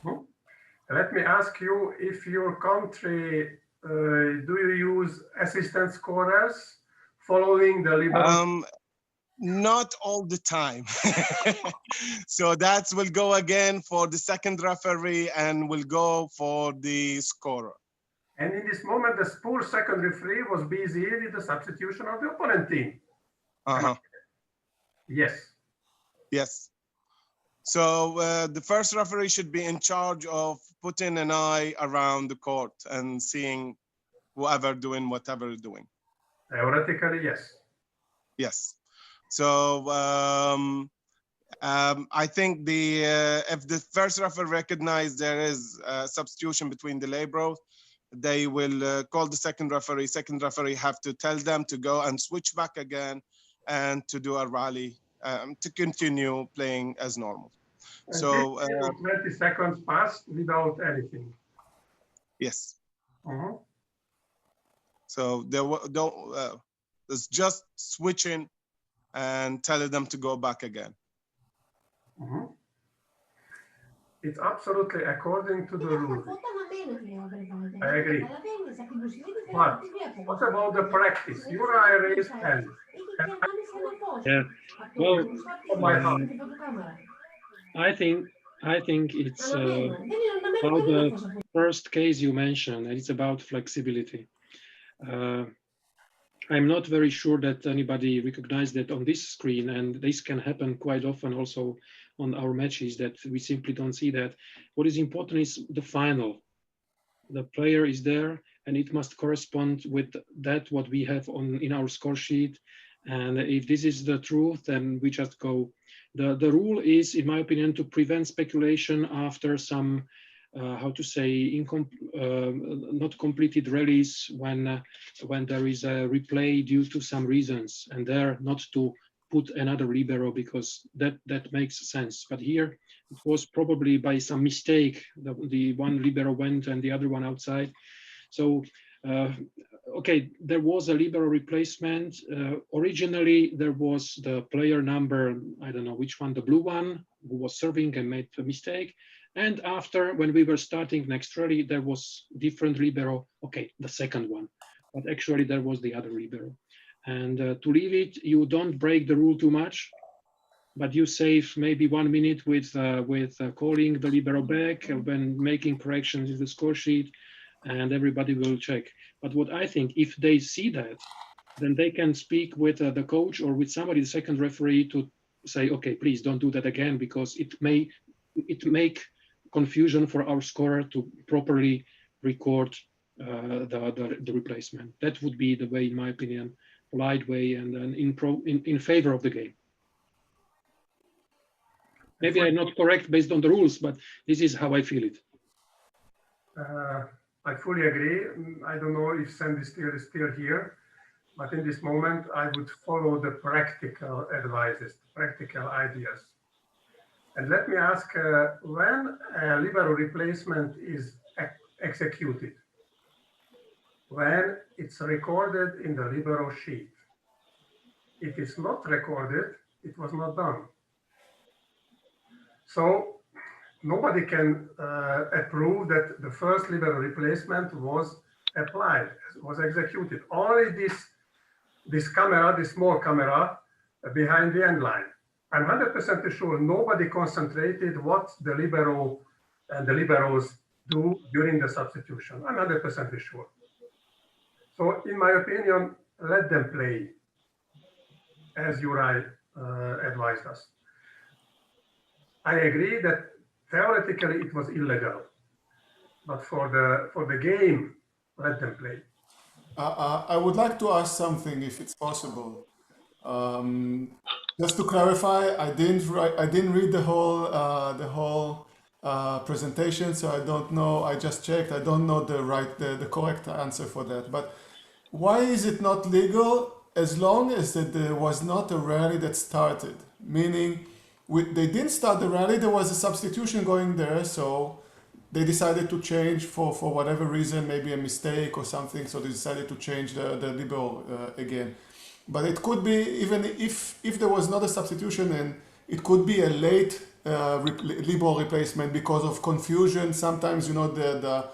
Mm-hmm. Let me ask you, if your country, do you use assistant scorers following the libero? Not all the time. So that will go again for the second referee and will go for the scorer. And in this moment, the poor second referee was busy with the substitution of the opponent team. Yes. Yes. So the first referee should be in charge of putting an eye around the court and seeing whoever doing whatever doing. Theoretically, yes. Yes. So I think if the first referee recognize there is a substitution between the liberos, they will call the second referee. Second referee have to tell them to go and switch back again and to do a rally to continue playing as normal. And so 20 seconds passed without anything. Yes. Uh-huh. So there's just switching and telling them to go back again. Mm-hmm. It's absolutely according to the rules. I agree. But what about the practice? Juraj raised hand. Yeah. Well, I think it's about the first case you mentioned. It's about flexibility. I'm not very sure that anybody recognized that on this screen, and this can happen quite often also on our matches, that we simply don't see that. What is important is the final. The player is there, and it must correspond with that what we have in our score sheet, And if this is the truth, then we just go. The rule is, in my opinion, to prevent speculation after some, how to say, not completed rallies when there is a replay due to some reasons, and there not to put another libero because that makes sense. But here it was probably by some mistake the one libero went and the other one outside. So okay, there was a libero replacement. Originally, there was the player number, I don't know which one, the blue one, who was serving and made a mistake. And after, when we were starting next rally, there was different libero. Okay, the second one, but actually there was the other libero. And to leave it, you don't break the rule too much, but you save maybe 1 minute with calling the libero back when making corrections in the score sheet, and everybody will check. But what I think, if they see that, then they can speak with the coach or with somebody, the second referee, to say, okay, please don't do that again, because it make confusion for our scorer to properly record the replacement. That would be the way, in my opinion, polite way, and in favor of the game. Maybe I'm not correct based on the rules, but this is how I feel it. I fully agree. I don't know if Sandy is still here, but in this moment, I would follow the practical advices, practical ideas. And let me ask, when a libero replacement is executed, when it's recorded in the libero sheet, if it's not recorded, it was not done. So nobody can approve that the first libero replacement was applied, was executed. Only this camera, this small camera behind the end line. I'm 100% sure nobody concentrated what the libero and the liberos do during the substitution. I'm 100% sure. So in my opinion, let them play, as Juraj advised us. I agree that theoretically it was illegal, but for the game, let them play. I would like to ask something, if it's possible. Just to clarify, I didn't read the whole presentation, so I don't know. I just checked. I don't know the correct answer for that. But why is it not legal as long as that there was not a rally that started? Meaning, they didn't start the rally. There was a substitution going there, so they decided to change for whatever reason, maybe a mistake or something. So they decided to change the libero again. But it could be, even if there was not a substitution, and it could be a late libero replacement because of confusion. Sometimes, you know, the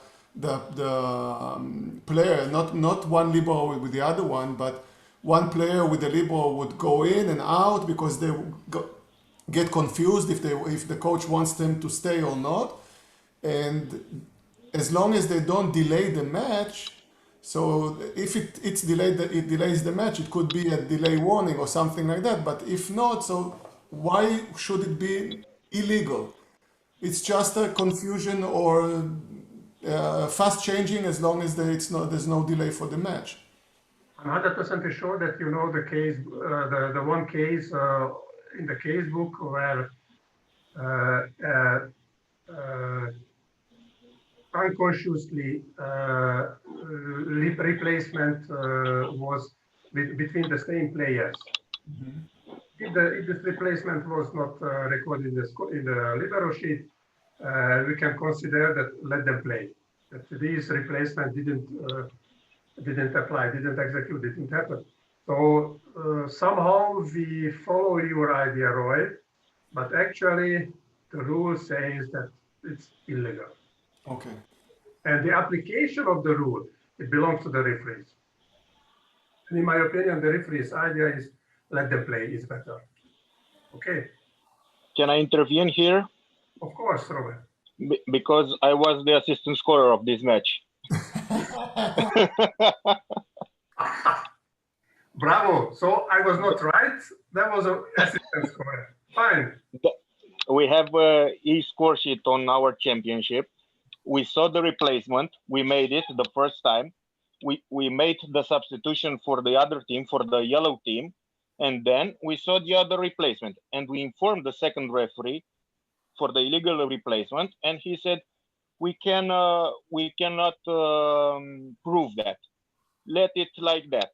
player, not one libero with the other one, but one player with the libero would go in and out because they get confused if the coach wants them to stay or not. And as long as they don't delay the match, so if it's delayed, it delays the match, it could be a delay warning or something like that. But if not, so why should it be illegal? It's just a confusion or fast changing as long as there's no delay for the match. I'm 100% sure that you know the case, the one case in the case book where unconsciously replacement was between the same players. Mm-hmm. If this replacement was not recorded in the libero sheet, we can consider that let them play. That this replacement didn't apply, didn't execute, didn't happen. So somehow we follow your idea, Roy, but actually the rule says that it's illegal. Okay. And the application of the rule, it belongs to the referees. And in my opinion, the referee's idea is let them play is better. Okay. Can I intervene here? Of course, Robert. Because I was the assistant scorer of this match. Bravo. So I was not right. That was an assistant scorer. Fine. We have e-score sheet on our championship. We saw the replacement. We made it the first time. We made the substitution for the other team, for the yellow team. And then we saw the other replacement, and we informed the second referee for the illegal replacement, and he said, we cannot prove that. Let it like that.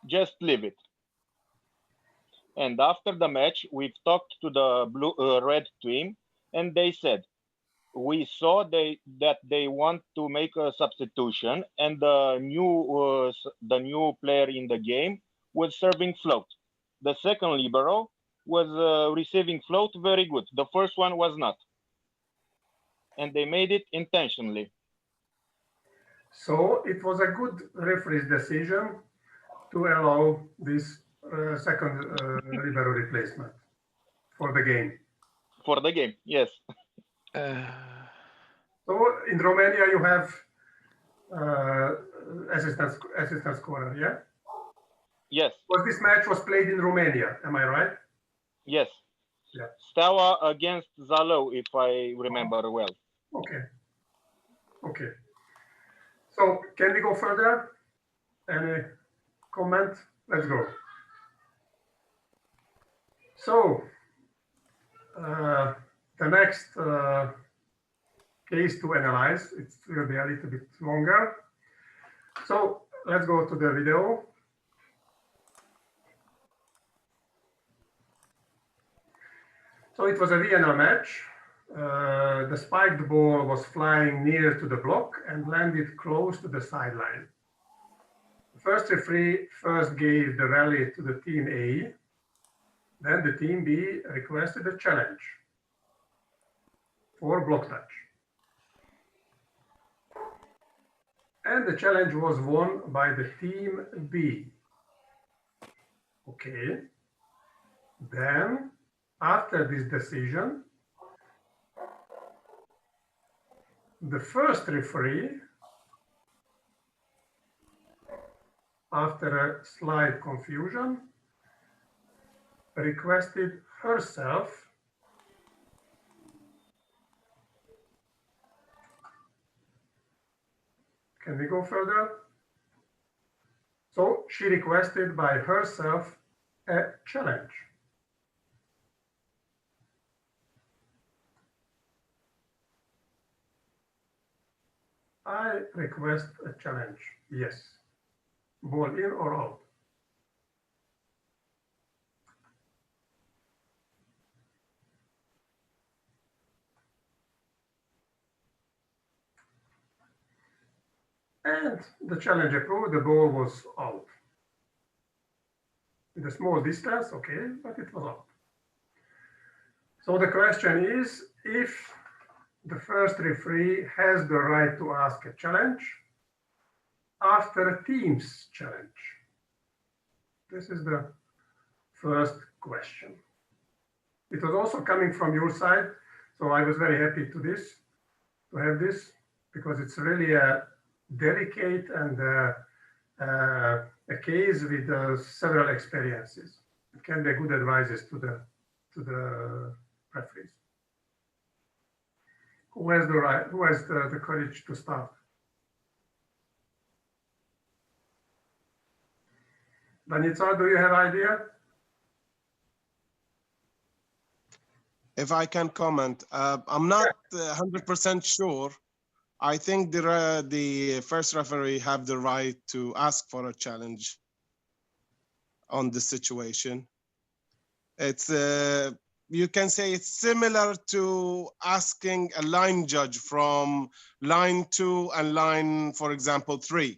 Just leave it. And after the match, we've talked to the red team, and they said, we saw that they want to make a substitution, and the new player in the game was serving float. The second libero was receiving float very good. The first one was not. And they made it intentionally. So it was a good referee's decision to allow this second libero replacement for the game. For the game, yes. So in Romania you have assistant scorer, yeah? Yes. Well, this match was played in Romania, am I right? Yes. Yeah. Steaua against Zalău, if I remember well. Okay. Okay. So can we go further? Any comment? Let's go. So the next case to analyze, it will be a little bit longer. So let's go to the video. So it was a Vienna match. The spiked ball was flying near to the block and landed close to the sideline. The first referee first gave the rally to the team A. Then the team B requested a challenge for block touch. And the challenge was won by the team B. Okay. Then, after this decision, the first referee, after a slight confusion, requested herself Can we go further? So she requested by herself a challenge. I request a challenge. Yes. Ball in or out? And the challenge approved, the ball was out. With a small distance, okay, but it was out. So the question is, if the first referee has the right to ask a challenge after a team's challenge. This is the first question. It was also coming from your side, so I was very happy to have this, because it's really a delicate and a case with several experiences. It can be good advices to the referees. Who has the right? Who has the courage to start? Danica, do you have idea? If I can comment, I'm not 100% sure. I think the first referee have the right to ask for a challenge on this situation. It's you can say it's similar to asking a line judge from line 2 and line, for example, 3.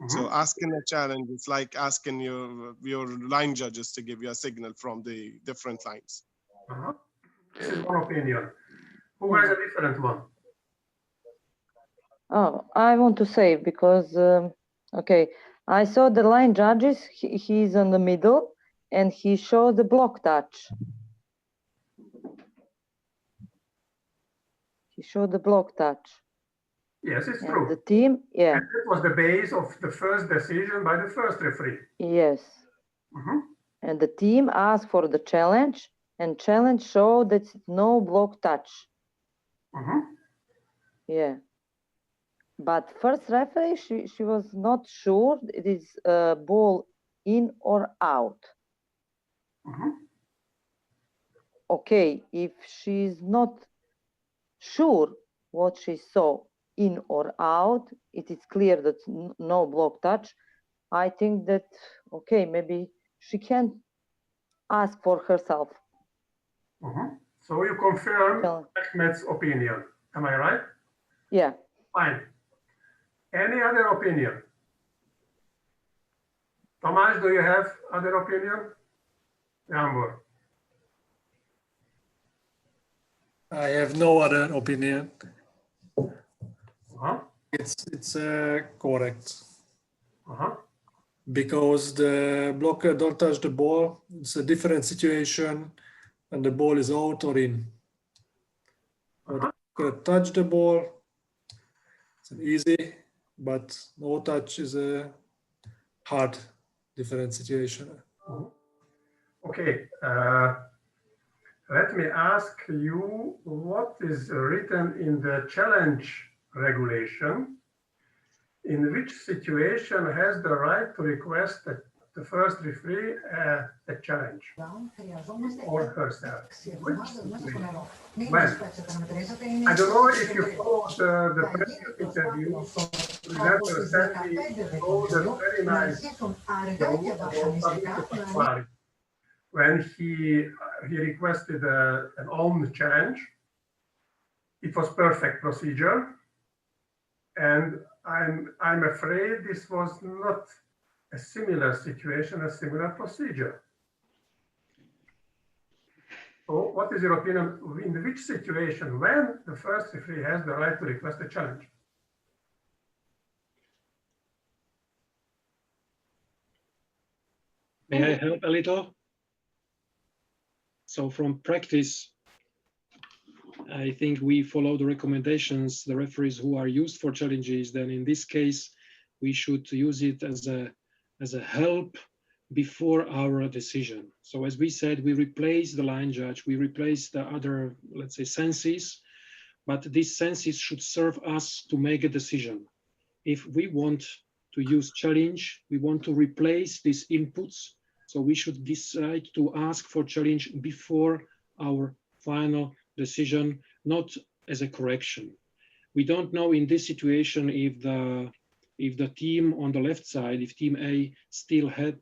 Mm-hmm. So asking a challenge, it's like asking your line judges to give you a signal from the different lines. Uh-huh. This is one opinion. Who has a different one? Oh, I want to say, because, okay, I saw the line judges, he's on the middle, and he showed the block touch. He showed the block touch. Yes, it's and true. The team, yeah. And that was the base of the first decision by the first referee. Yes. Mm-hmm. And the team asked for the challenge, and challenge showed that no block touch. Mm-hmm. Yeah. But first referee, she was not sure it is a ball in or out. Okay, if she's not sure what she saw in or out, it is clear that no block touch. I think that, okay, maybe she can ask for herself. So you confirm Ahmed's opinion, am I right? Yeah. Fine. Any other opinion? Tomasz, do you have other opinion? Jambor. I have no other opinion. Uh-huh. It's correct. Uh-huh. Because the blocker don't touch the ball. It's a different situation, and the ball is out or in. Or the blocker touch the ball. It's easy, but no touch is a hard, different situation. Okay. Let me ask you what is written in the challenge regulation. In which situation has the right to request the first referee a challenge or herself? Which situation? When? I don't know if you followed the previous interview. For example, Sandy told a very nice story when he requested an own challenge. It was perfect procedure, and I'm afraid this was not a similar situation, a similar procedure. So what is your opinion in which situation when the first referee has the right to request a challenge? May I help a little? So from practice, I think we follow the recommendations, the referees who are used for challenges. Then in this case, we should use it as a help before our decision. So as we said, we replace the line judge, we replace the other, let's say, senses, but these senses should serve us to make a decision. If we want to use challenge, we want to replace these inputs, so we should decide to ask for challenge before our final decision, not as a correction. We don't know in this situation if the team on the left side, if team A still had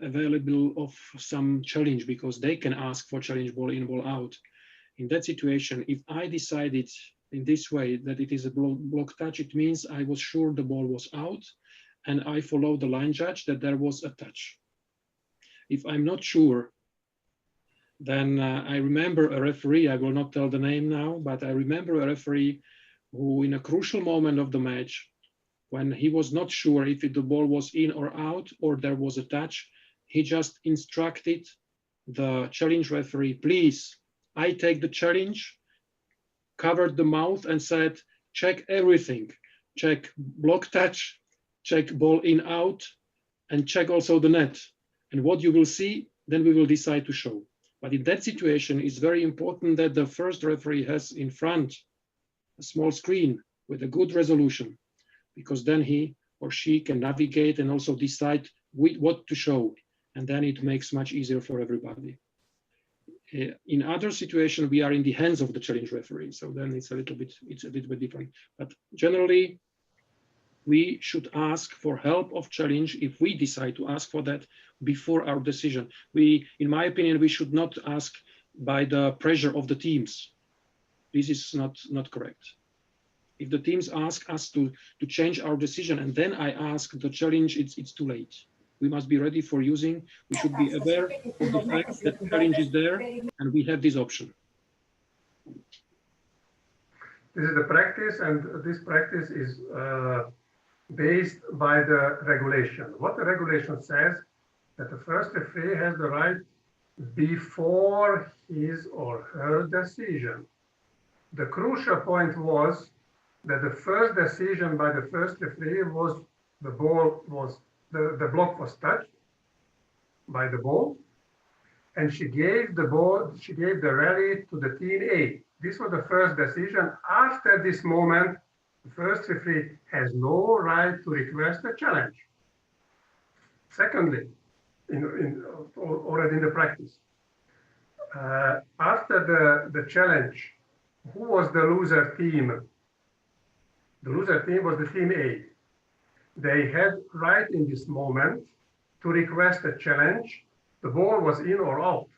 available of some challenge, because they can ask for challenge ball in, ball out. In that situation, if I decided in this way that it is a block touch, it means I was sure the ball was out, and I followed the line judge that there was a touch. If I'm not sure, then I remember a referee, I will not tell the name now, but I remember a referee who in a crucial moment of the match, when he was not sure if the ball was in or out or there was a touch, he just instructed the challenge referee, please, I take the challenge, covered the mouth and said, check everything, check block touch, check ball in out, and check also the net. And what you will see, then we will decide to show. But in that situation, it's very important that the first referee has in front a small screen with a good resolution, because then he or she can navigate and also decide what to show. And then it makes much easier for everybody. In other situations, we are in the hands of the challenge referee. So then it's a little bit different. But generally, we should ask for help of challenge if we decide to ask for that before our decision. In my opinion, we should not ask by the pressure of the teams. This is not correct. If the teams ask us to change our decision and then I ask the challenge, it's too late. We must be ready for using. We should be aware of the fact that challenge is there and we have this option. This is the practice, and this practice is based by the regulation. What the regulation says, that the first referee has the right before his or her decision. The crucial point was that the first decision by the first referee was the block was touched by the ball, and she gave the rally to the team A. This was the first decision. After this moment, The first referee has no right to request a challenge. Secondly, already in the practice, after the challenge, who was the loser team? The loser team was the team A. They had right in this moment to request a challenge. The ball was in or out.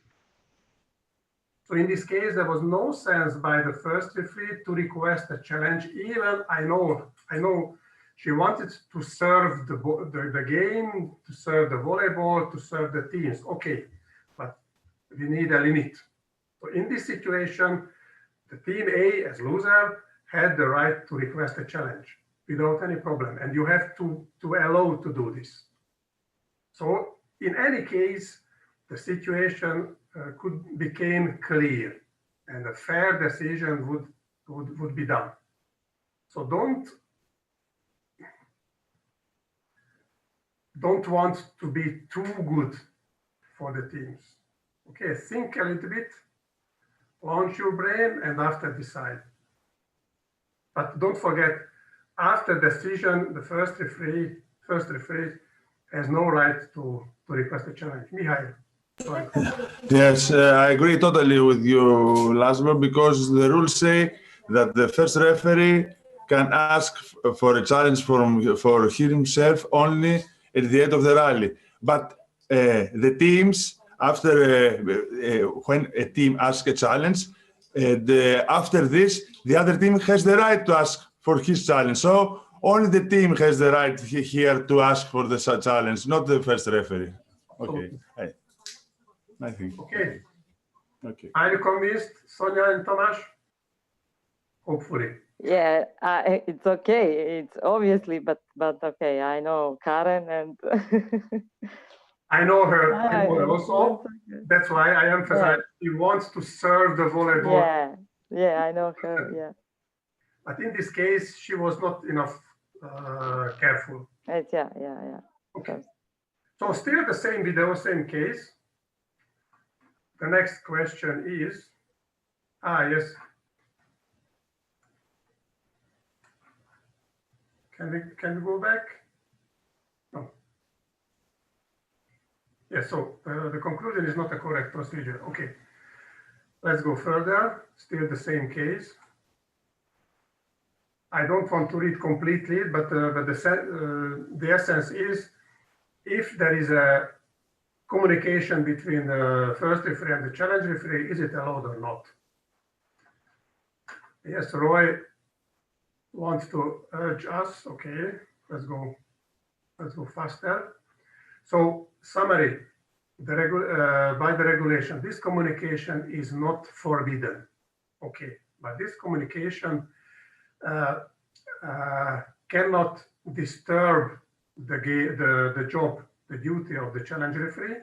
So in this case, there was no sense by the first referee to request a challenge. Even I know she wanted to serve the game, to serve the volleyball, to serve the teams. Okay, but we need a limit. So in this situation, the team A as loser had the right to request a challenge without any problem. And you have to allow to do this. So in any case, the situation became clear and a fair decision would be done. So don't want to be too good for the teams. Okay, think a little bit, launch your brain, and after decide. But don't forget, after decision, the first referee has no right to request a challenge. Mihail. Yes, I agree totally with you, Laszlo, because the rules say that the first referee can ask for a challenge for himself only at the end of the rally. But the teams, after when a team asks a challenge, after this, the other team has the right to ask for his challenge. So only the team has the right here to ask for the challenge, not the first referee. Okay. I think. Okay. Okay. Are you convinced, Sonia and Tomasz? Hopefully. Yeah, it's okay. It's obviously, but okay. I know Karen and. I know her. I know her also. That's why I emphasize. She wants to serve the volleyball. Yeah, I know her. Yeah. But in this case, she was not enough careful. Yeah. Okay. So still the same video, same case. The next question is, yes. Can we go back? No. Yes, so the conclusion is not a correct procedure. Okay, let's go further. Still the same case. I don't want to read completely, but the essence is, if there is a communication between the first referee and the challenge referee, is it allowed or not? Yes, Roy wants to urge us. Okay, let's go faster. So summary, by the regulation, this communication is not forbidden. Okay, but this communication cannot disturb the job, the duty of the challenge referee,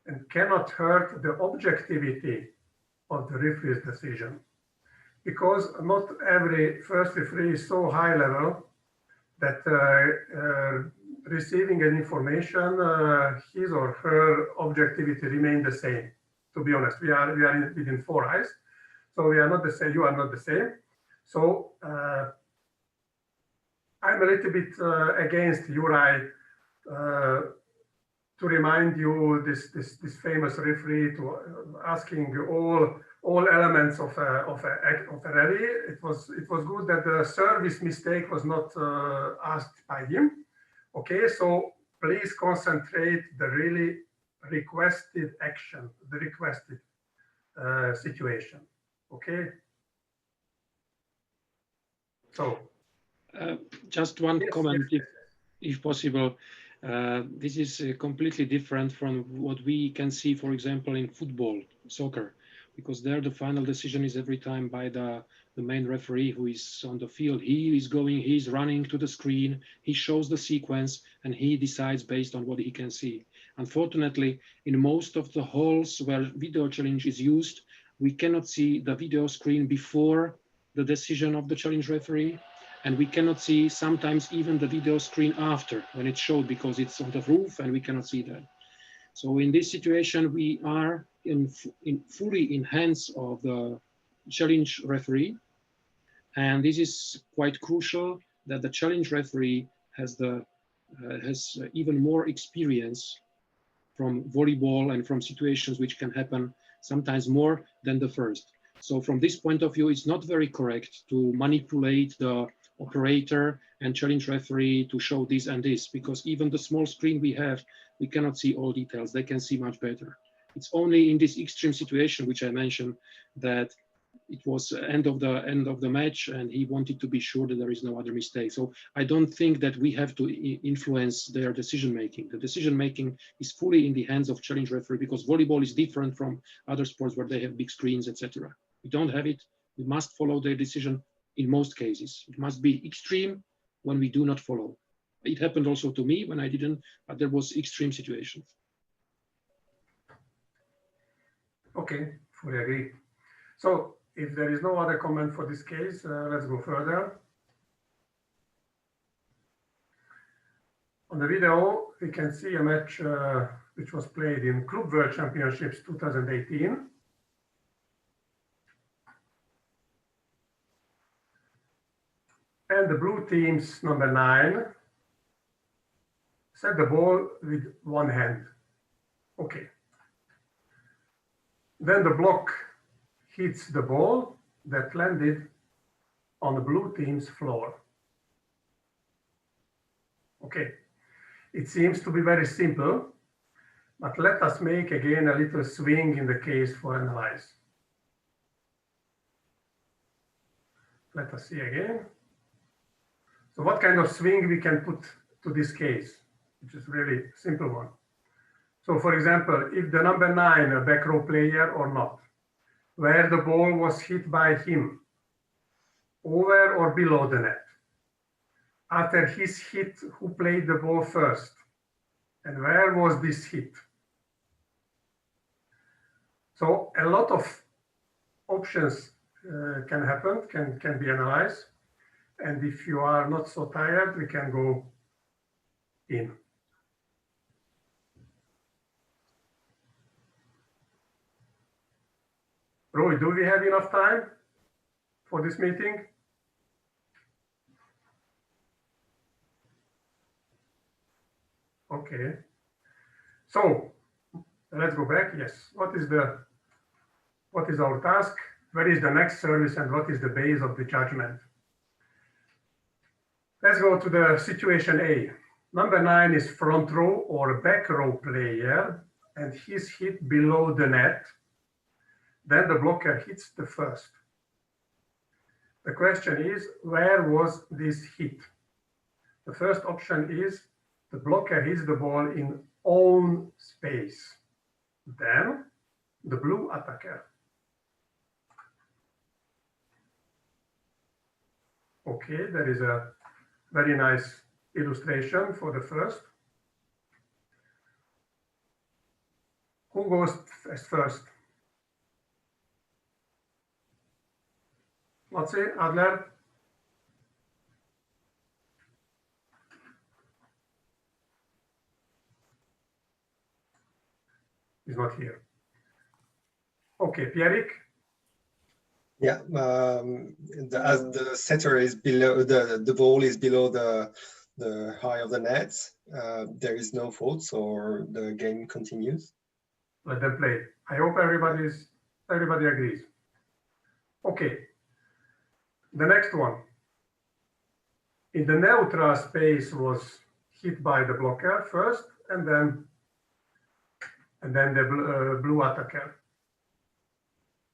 and cannot hurt the objectivity of the referee's decision. Because not every first referee is so high level that receiving an information, his or her objectivity remain the same. To be honest, we are within four eyes, so we are not the same. You are not the same. So I'm a little bit against Juraj to remind you this famous referee to asking all elements of a rally. It was good that the service mistake was not asked by him. Okay, so please concentrate the really requested action, the requested situation. Okay. So. Just one comment, if possible. This is completely different from what we can see, for example, in football, soccer, because there the final decision is every time by the main referee who is on the field. He is going, he's running to the screen, he shows the sequence, and he decides based on what he can see. Unfortunately, in most of the halls where video challenge is used, we cannot see the video screen before the decision of the challenge referee. And we cannot see sometimes even the video screen after when it's showed, because it's on the roof and we cannot see that. So in this situation, we are fully in hands of the challenge referee. And this is quite crucial that the challenge referee has even more experience from volleyball and from situations which can happen sometimes more than the first. So from this point of view, it's not very correct to manipulate the operator and challenge referee to show this and this, because even the small screen we have, we cannot see all details. They can see much better. It's only in this extreme situation, which I mentioned, that it was end of the match and he wanted to be sure that there is no other mistake. So I don't think that we have to influence their decision making. The decision making is fully in the hands of challenge referee, because volleyball is different from other sports where they have big screens, etc. We don't have it. We must follow their decision in most cases. It must be extreme when we do not follow. It happened also to me when I didn't, but there was extreme situations. Okay, fully agree. So if there is no other comment for this case, let's go further. On the video, we can see a match which was played in Club World Championships 2018. And the blue team's number 9 set the ball with one hand. Okay. Then the block hits the ball that landed on the blue team's floor. Okay, it seems to be very simple, but let us make again a little swing in the case for analyze. Let us see again. So what kind of swing we can put to this case, which is really a simple one. So for example, if the number 9, a back row player or not, where the ball was hit by him, over or below the net. After his hit, who played the ball first? And where was this hit? So a lot of options can happen, can be analyzed. And if you are not so tired, we can go in. Roy, do we have enough time for this meeting? Okay. So let's go back. Yes. What is our task? Where is the next service and what is the base of the judgment? Let's go to the situation A. Number 9 is front row or back row player and he's hit below the net. Then the blocker hits the first. The question is, where was this hit? The first option is the blocker hits the ball in own space. Then the blue attacker. Okay, there is a very nice illustration for the first. Who goes first? Let's see, Adler. He's not here. Okay, Pierrick. Yeah, as the setter is below, the ball is below the high of the net, there is no fault, or the game continues. Let them play. I hope everybody agrees. Okay. The next one. In the neutral space was hit by the blocker first, and then the blue attacker.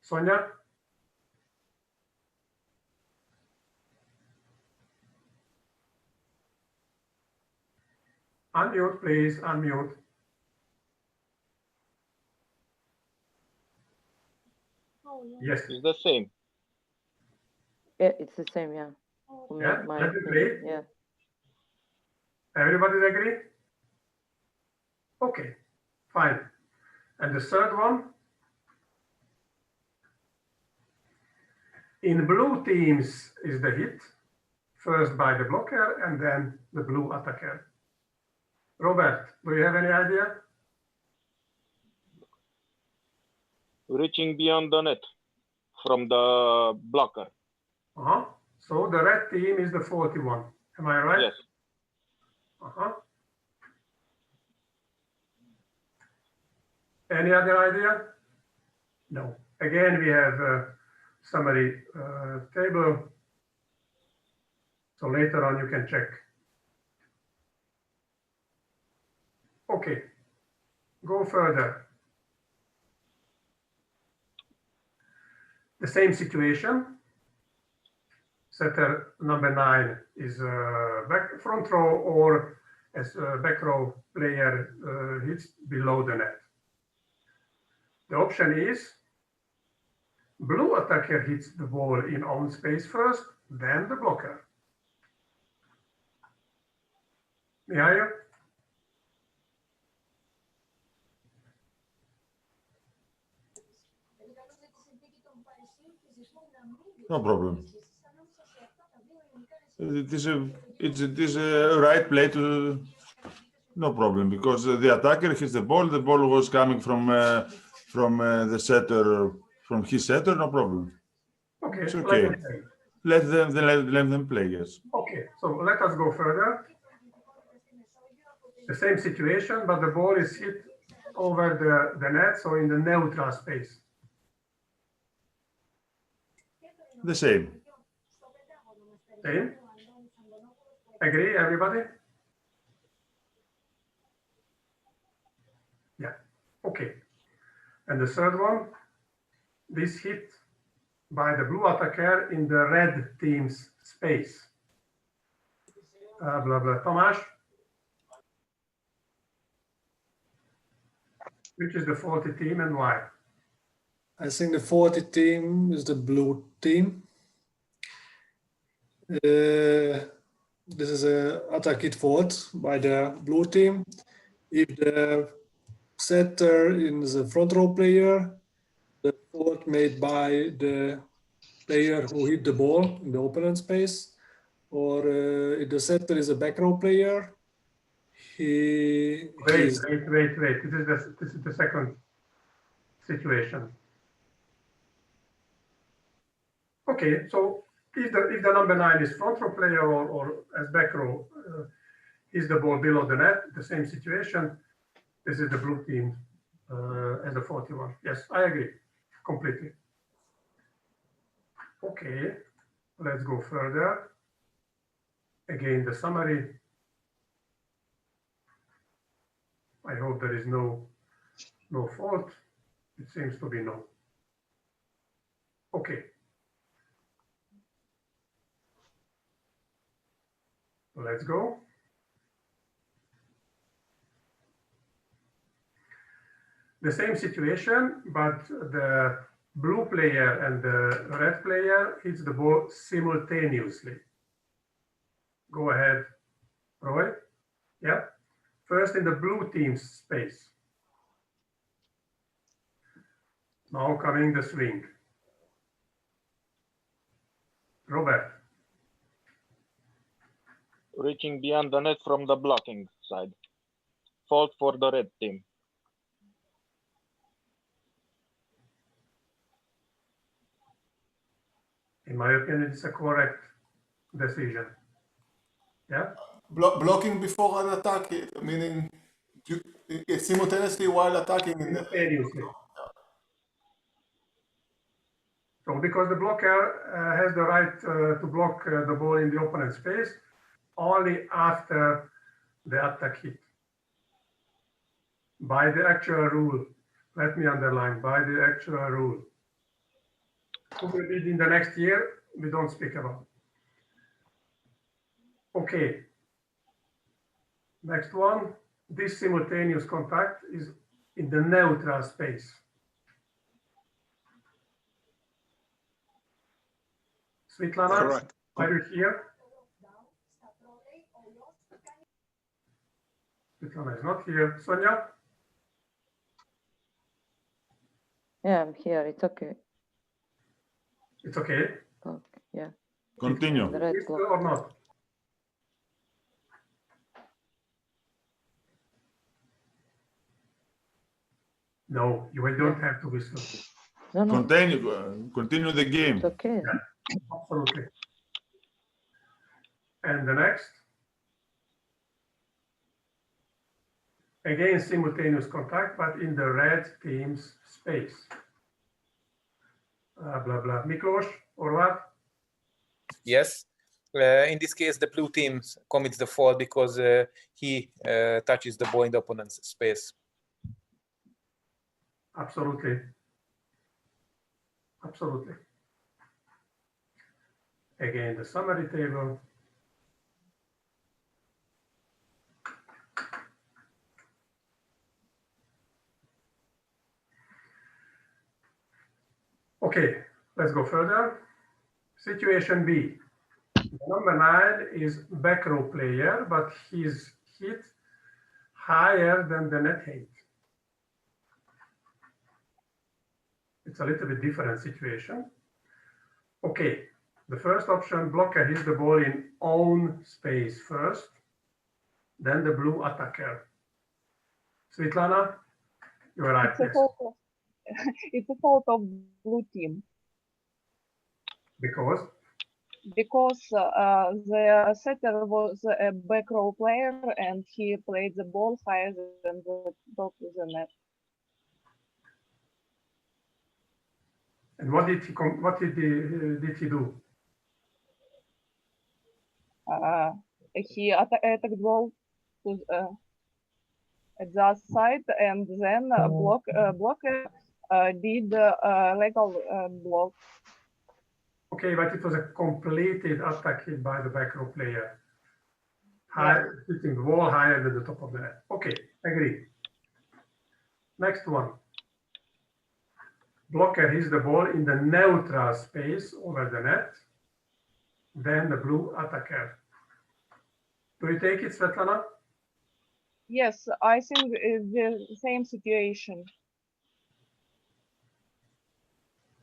Sonia? Unmute, please, unmute. Yes. It's the same. Yeah, it's the same, yeah. Yeah, let me play. Yeah. Everybody agree? Okay, fine. And the third one? In blue teams is the hit, first by the blocker and then the blue attacker. Robert, do you have any idea? Reaching beyond the net from the blocker. So the red team is the 41. Am I right? Yes. Any other idea? No. Again, we have a summary table. So later on you can check. Okay, go further. The same situation. Setter number 9 is front row, or as back row player hits below the net. The option is blue attacker hits the ball in own space first, then the blocker. Mihail? No problem. It is a right play to, no problem, because the attacker hits the ball was coming from the setter, from his setter, no problem. Okay, it's okay. Let them play, yes. Okay, so let us go further. The same situation, but the ball is hit over the net, so in the neutral space. The same. Same? Agree, everybody? Yeah, okay. And the third one, this hit by the blue attacker in the red team's space. Blah, blah. Tomasz? Which is the 40 team and why? I think the 40 team is the blue team. This is a attack hit fault by the blue team. If the setter is a front row player, the fault made by the player who hit the ball in the opponent space, or if the setter is a back row player, Wait. This is the second situation. Okay, so if the number 9 is front row player or as back row, is the ball below the net, the same situation. This is the blue team as the 41. Yes, I agree completely. Okay, let's go further. Again, the summary. I hope there is no fault. It seems to be no. Okay. Let's go. The same situation, but the blue player and the red player hits the ball simultaneously. Go ahead, Roy. Yeah. First in the blue team's space. Now coming the swing. Robert. Reaching beyond the net from the blocking side. Fault for the red team. In my opinion, it's a correct decision. Yeah. Blocking before an attack, meaning simultaneously while attacking. Simultaneously. So because the blocker has the right to block the ball in the opponent space only after the attack hit. By the actual rule, let me underline, by the actual rule. Who will be in the next year, we don't speak about. Okay. Next one, this simultaneous contact is in the neutral space. Svetlana, correct. Are you here? Svetlana is not here. Sonia? Yeah, I'm here. It's okay. It's okay. Okay, yeah. Continue. The red block. Or not? No, you don't have to whistle. No. Continue the game. It's okay. Yeah, absolutely. And the next. Again, simultaneous contact, but in the red team's space. Blah, blah. Miklos, or what? Yes. In this case, the blue team commits the fault because he touches the ball in the opponent's space. Absolutely. Absolutely. Again, the summary table. Okay, let's go further. Situation B. Number 9 is back row player, but he's hit higher than the net height. It's a little bit different situation. Okay, the first option, blocker hits the ball in own space first, then the blue attacker. Svetlana, you are right. It's a fault of blue team. Because? Because the setter was a back row player and he played the ball higher than the top of the net. And what did he do? He attacked ball to at the other side, and then blocker did legal block. Okay, but it was a completed attack hit by the back row player. Hitting the wall higher than the top of the net. Okay, agree. Next one. Blocker hits the ball in the neutral space over the net. Then the blue attacker. Do you take it, Svetlana? Yes, I think it's the same situation.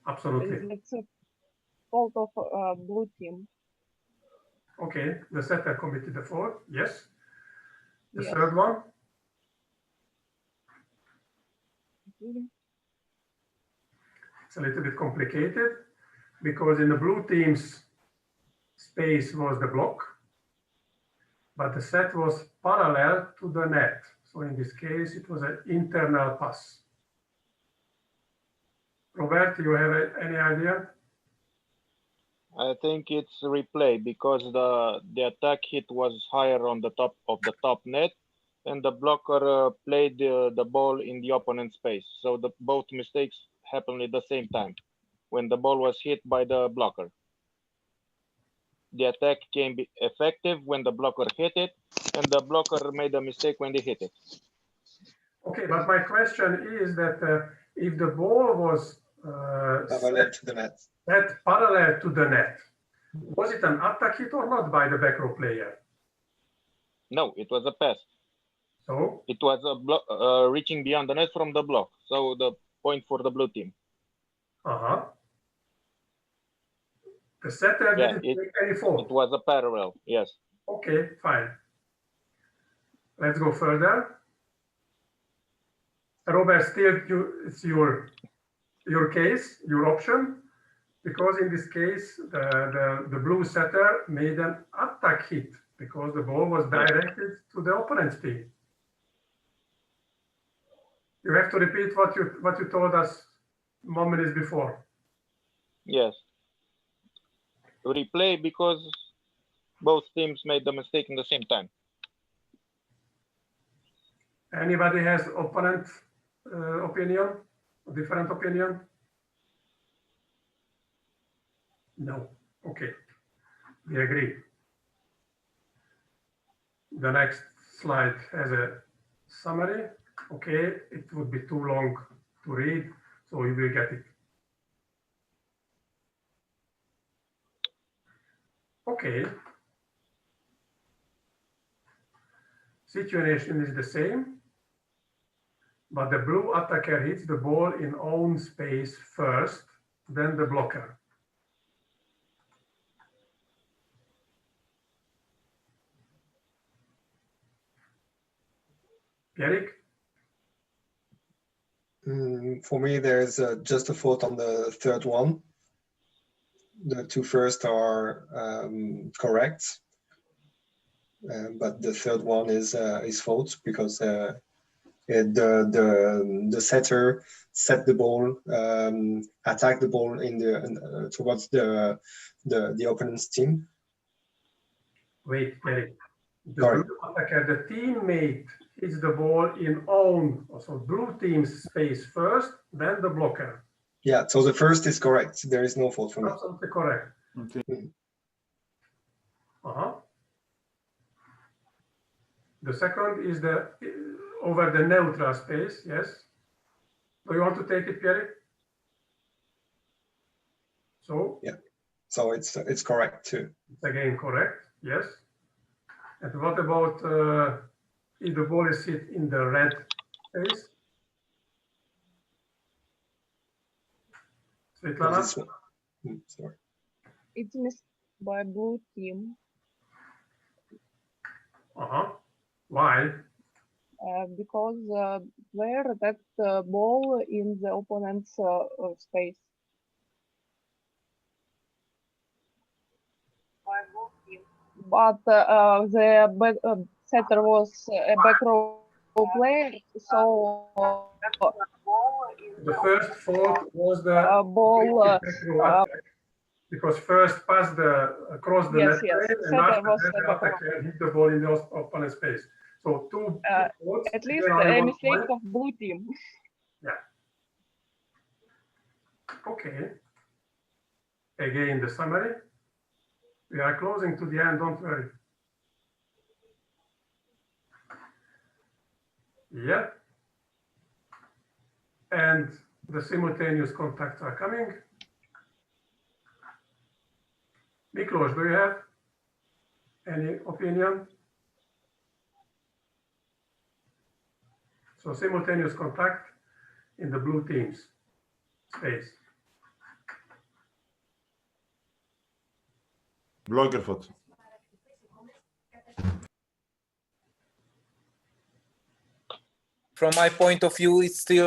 Absolutely. It's a fault of blue team. Okay, the setter committed the fault. Yes. The Yes. third one. It's a little bit complicated because in the blue team's space was the block, but the set was parallel to the net. So in this case, it was an internal pass. Robert, you have any idea? I think it's replay because the attack hit was higher on the top of the top net, and the blocker played the ball in the opponent's space. So both mistakes happened at the same time when the ball was hit by the blocker. The attack can be effective when the blocker hit it, and the blocker made a mistake when they hit it. Okay, but my question is that if the ball was parallel to the net. Set parallel to the net, was it an attack hit or not by the back row player? No, it was a pass. So? It was a reaching beyond the net from the block. So the point for the blue team. Uh-huh. The setter didn't make any fault. It was a parallel, yes. Okay, fine. Let's go further. Robert, still it's your case, your option, because in this case, the blue setter made an attack hit because the ball was directed to the opponent's team. You have to repeat what you told us 1 minute before. Yes. Replay because both teams made the mistake in the same time. Anybody has opponent opinion, different opinion? No. Okay. We agree. The next slide has a summary. Okay, it would be too long to read, so you will get it. Okay. Situation is the same, but the blue attacker hits the ball in own space first, then the blocker. Pierrick? For me, there's just a fault on the third one. The two first are correct. but the third one is fault because the setter set the ball, attack the ball in the towards the opponent's team. Wait, Eric. The Sorry. blue attacker, the teammate hits the ball in own, so blue team's space first, then the blocker. Yeah, so the first is correct. There is no fault for me. Absolutely correct. Okay. The second is the over the neutral space, yes. Do you want to take it, Pierre? So? Yeah, so it's correct too. It's again correct, yes. And what about if the ball is hit in the red space? Svetlana? Sorry. It's missed by blue team. Why? Because player attacked the ball in the opponent's space. But the setter was a back row player, so the first fault was the ball. Because first pass across the net plane, and after that the attacker hit the ball in the opponent's space. So two faults. At least a mistake of blue team. Yeah. Okay. Again, the summary. We are closing to the end, don't worry. Yeah. And the simultaneous contacts are coming. Miklos, do you have any opinion? So simultaneous contact in the blue team's space. Blocker fault. From my point of view, it's still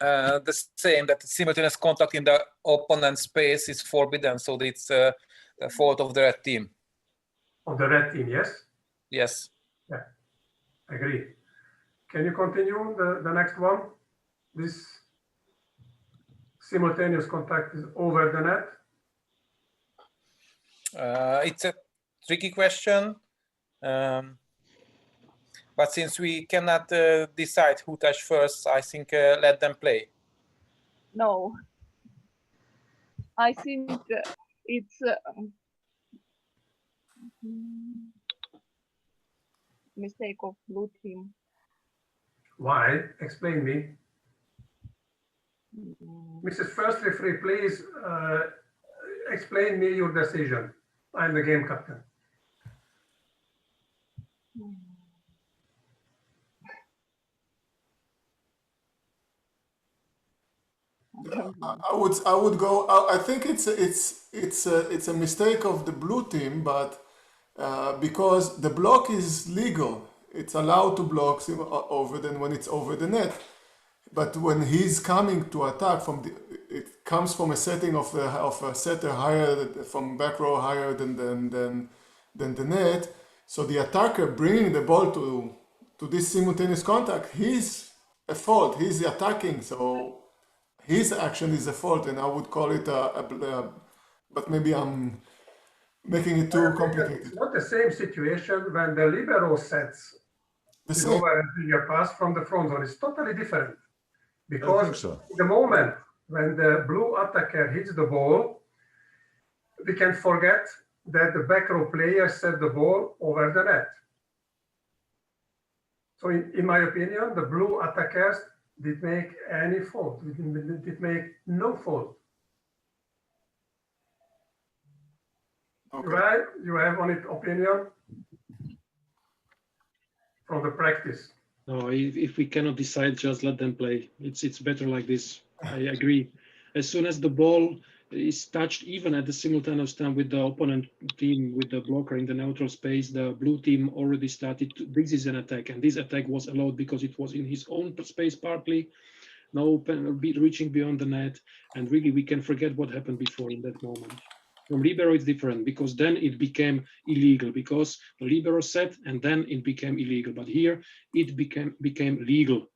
the same, that simultaneous contact in the opponent's space is forbidden, so it's the fault of the red team. Of the red team, yes? Yes. Yeah, agree. Can you continue the next one? This simultaneous contact is over the net. It's a tricky question, but since we cannot decide who touched first, I think let them play. No, I think it's mistake of blue team. Why? Explain me. Mrs. First Referee, please explain me your decision. I'm the game captain. I would go. I think it's a mistake of the blue team, but because the block is legal, it's allowed to block over then when it's over the net. But when he's coming to attack it comes from a setting of a setter higher from back row higher than the net. So the attacker bringing the ball to this simultaneous contact, he's a fault. He's attacking, so his action is a fault, and I would call it but maybe I'm making it too complicated. It's not the same situation when the libero sets the over and trigger pass from the front zone. It's totally different. Because the moment when the blue attacker hits the ball, we can forget that the back row player set the ball over the net. So in my opinion, the blue attackers did make any fault. Did make no fault. Okay. Right? You have on it opinion from the practice. No, if we cannot decide, just let them play. It's better like this. I agree. As soon as the ball is touched, even at the simultaneous time with the opponent team, with the blocker in the neutral space, the blue team already started. This is an attack, and this attack was allowed because it was in his own space partly, no reaching beyond the net, and really we can forget what happened before in that moment. From libero, it's different because then it became illegal because the libero set and then it became illegal. But here it became legal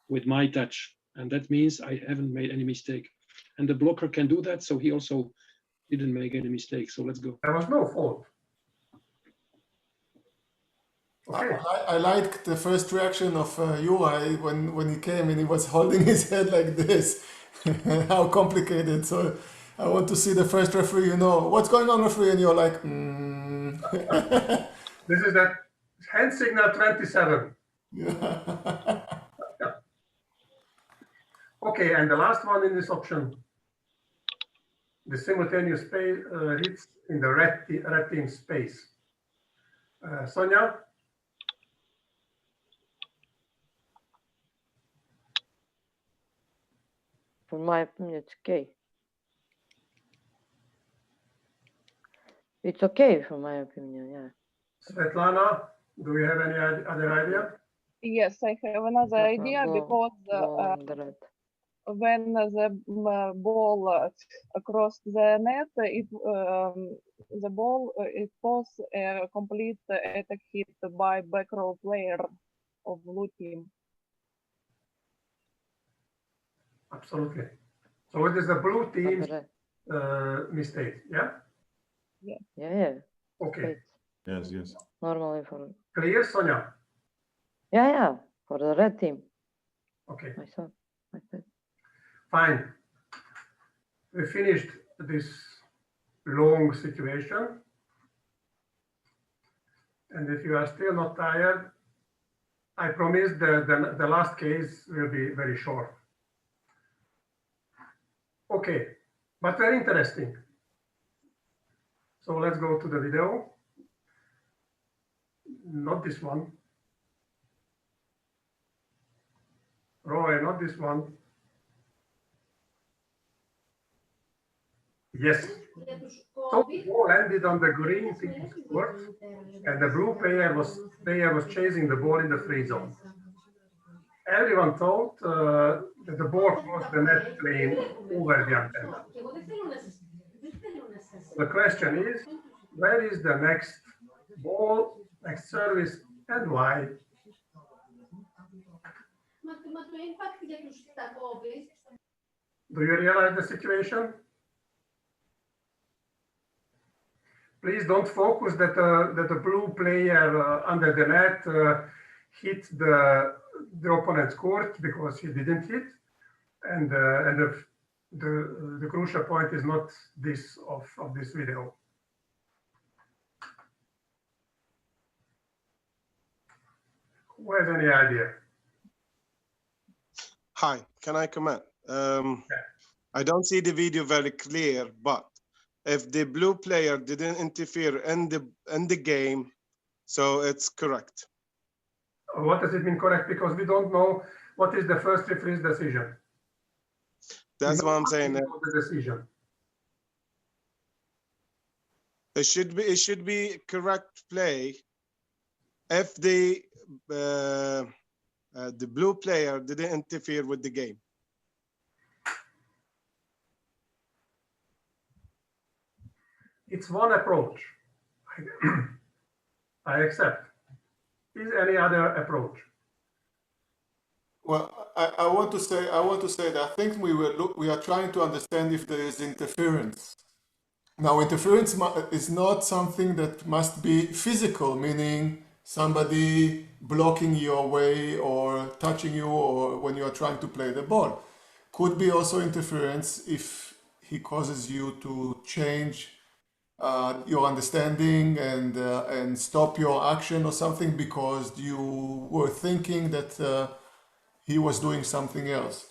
with my touch. And that means I haven't made any mistake. And the blocker can do that. So he also didn't make any mistake. So let's go. There was no fault. Okay. I liked the first reaction of Juraj when he came and he was holding his head like this. How complicated. So I want to see the first referee, you know, what's going on, referee? And you're like, This is that hand signal 27. Yeah. Okay, and the last one in this option, the simultaneous hits in the red team space. Sonia? For my opinion, it's okay. It's okay, for my opinion, yeah. Svetlana, do you have any other idea? Yes, I have another idea because when the ball crossed the net, the ball it was a complete attack hit by back row player of blue team. Absolutely. So it is the blue team's mistake, yeah? Yeah. Yeah. Okay. Yes, yes. Normally for. Clear, Sonia? Yeah, for the red team. Okay. I saw. Fine. We finished this long situation. And if you are still not tired, I promise the last case will be very short. Okay, but very interesting. So let's go to the video. Not this one. Roy, not this one. Yes. So the ball landed on the green team's court, and the blue player was chasing the ball in the free zone. Everyone thought that the ball crossed the net plane over the antenna. The question is, where is the next ball, next service, and why? Do you realize the situation? Please don't focus that the blue player under the net hit the opponent's court, because he didn't hit, and the crucial point is not this of this video. Who has any idea? Hi, can I comment? I don't see the video very clear, but if the blue player didn't interfere in the game, so it's correct. What does it mean correct? Because we don't know what is the first referee's decision. That's what I'm saying. The decision. It should be correct play if the blue player didn't interfere with the game. It's one approach. I accept. Is any other approach? Well, I want to say that I think we are trying to understand if there is interference. Now, interference is not something that must be physical, meaning somebody blocking your way or touching you, or when you are trying to play the ball. Could be also interference if he causes you to change your understanding and stop your action or something because you were thinking that he was doing something else.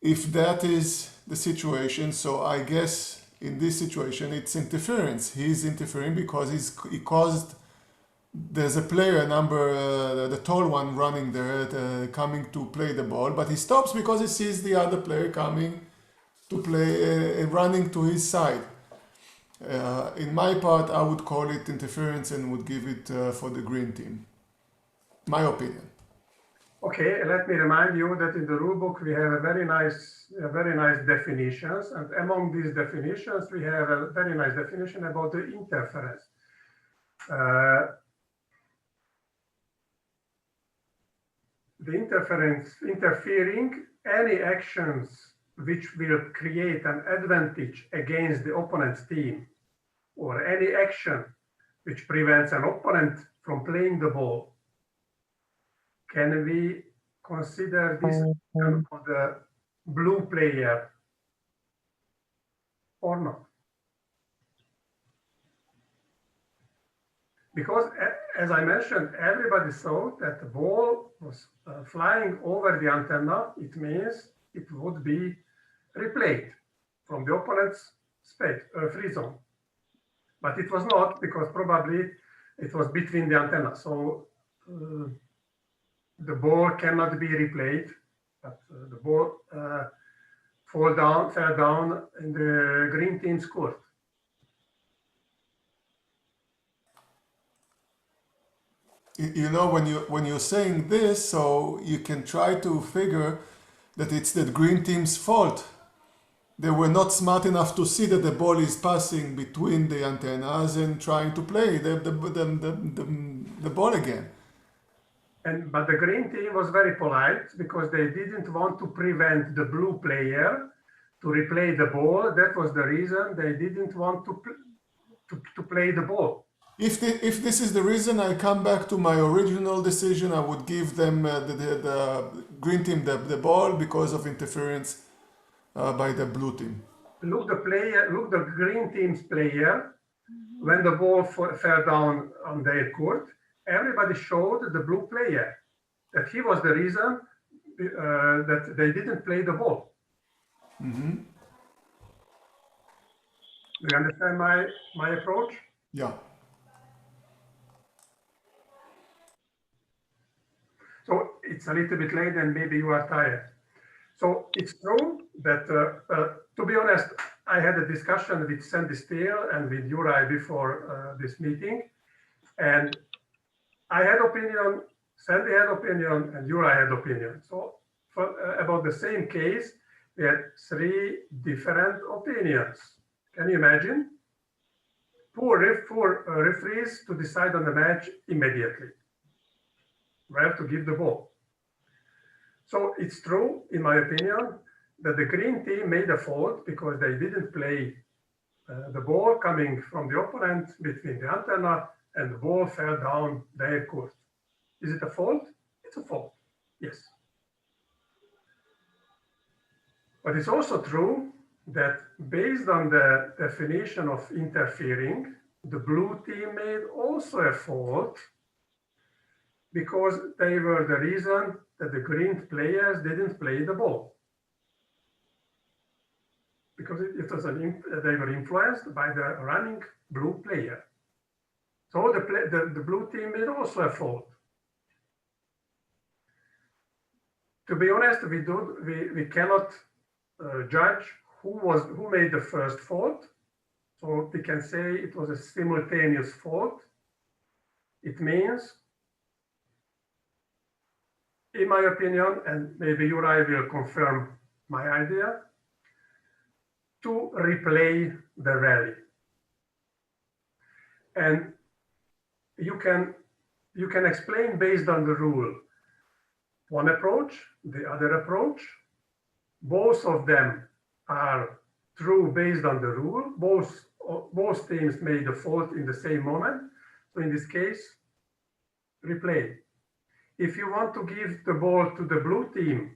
If that is the situation, so I guess in this situation it's interference. He's interfering because he caused. There's a player number, the tall one running there, coming to play the ball, but he stops because he sees the other player coming to play, running to his side. In my part, I would call it interference and would give it for the green team. My opinion. Okay, let me remind you that in the rulebook we have a very nice definitions, and among these definitions we have a very nice definition about the interference. The interfering any actions which will create an advantage against the opponent's team, or any action which prevents an opponent from playing the ball. Can we consider this for the blue player or not? Because, as I mentioned, everybody thought that the ball was flying over the antenna. It means it would be replayed from the opponent's space, free zone. But it was not, because probably it was between the antenna. So the ball cannot be replayed, but the ball fell down in the green team's court. You know, when you're saying this, so you can try to figure that it's the green team's fault. They were not smart enough to see that the ball is passing between the antennas and trying to play the ball again. But the green team was very polite, because they didn't want to prevent the blue player to replay the ball. That was the reason they didn't want to play the ball. If this is the reason, I come back to my original decision. I would give them the green team the ball because of interference by the blue team. Look the green team's player, when the ball fell down on their court, everybody showed the blue player that he was the reason that they didn't play the ball. Mm-hmm. Do you understand my approach? Yeah. So it's a little bit late and maybe you are tired. So it's true that, to be honest, I had a discussion with Sandy Steele and with Juraj before this meeting, and I had opinion, Sandy had opinion, and Juraj had opinion. So about the same case, we had 3 different opinions. Can you imagine? 4 referees to decide on the match immediately. Where to give the ball. So it's true, in my opinion, that the green team made a fault because they didn't play the ball coming from the opponent between the antenna, and the ball fell down their court. Is it a fault? It's a fault, yes. But it's also true that based on the definition of interfering, the blue team made also a fault, because they were the reason that the green players didn't play the ball. Because they were influenced by the running blue player. So the blue team made also a fault. To be honest, we cannot judge who made the first fault. So we can say it was a simultaneous fault. It means, in my opinion, and maybe Juraj will confirm my idea, to replay the rally. And you can explain based on the rule one approach, the other approach. Both of them are true based on the rule. Both teams made the fault in the same moment. So in this case, replay. If you want to give the ball to the blue team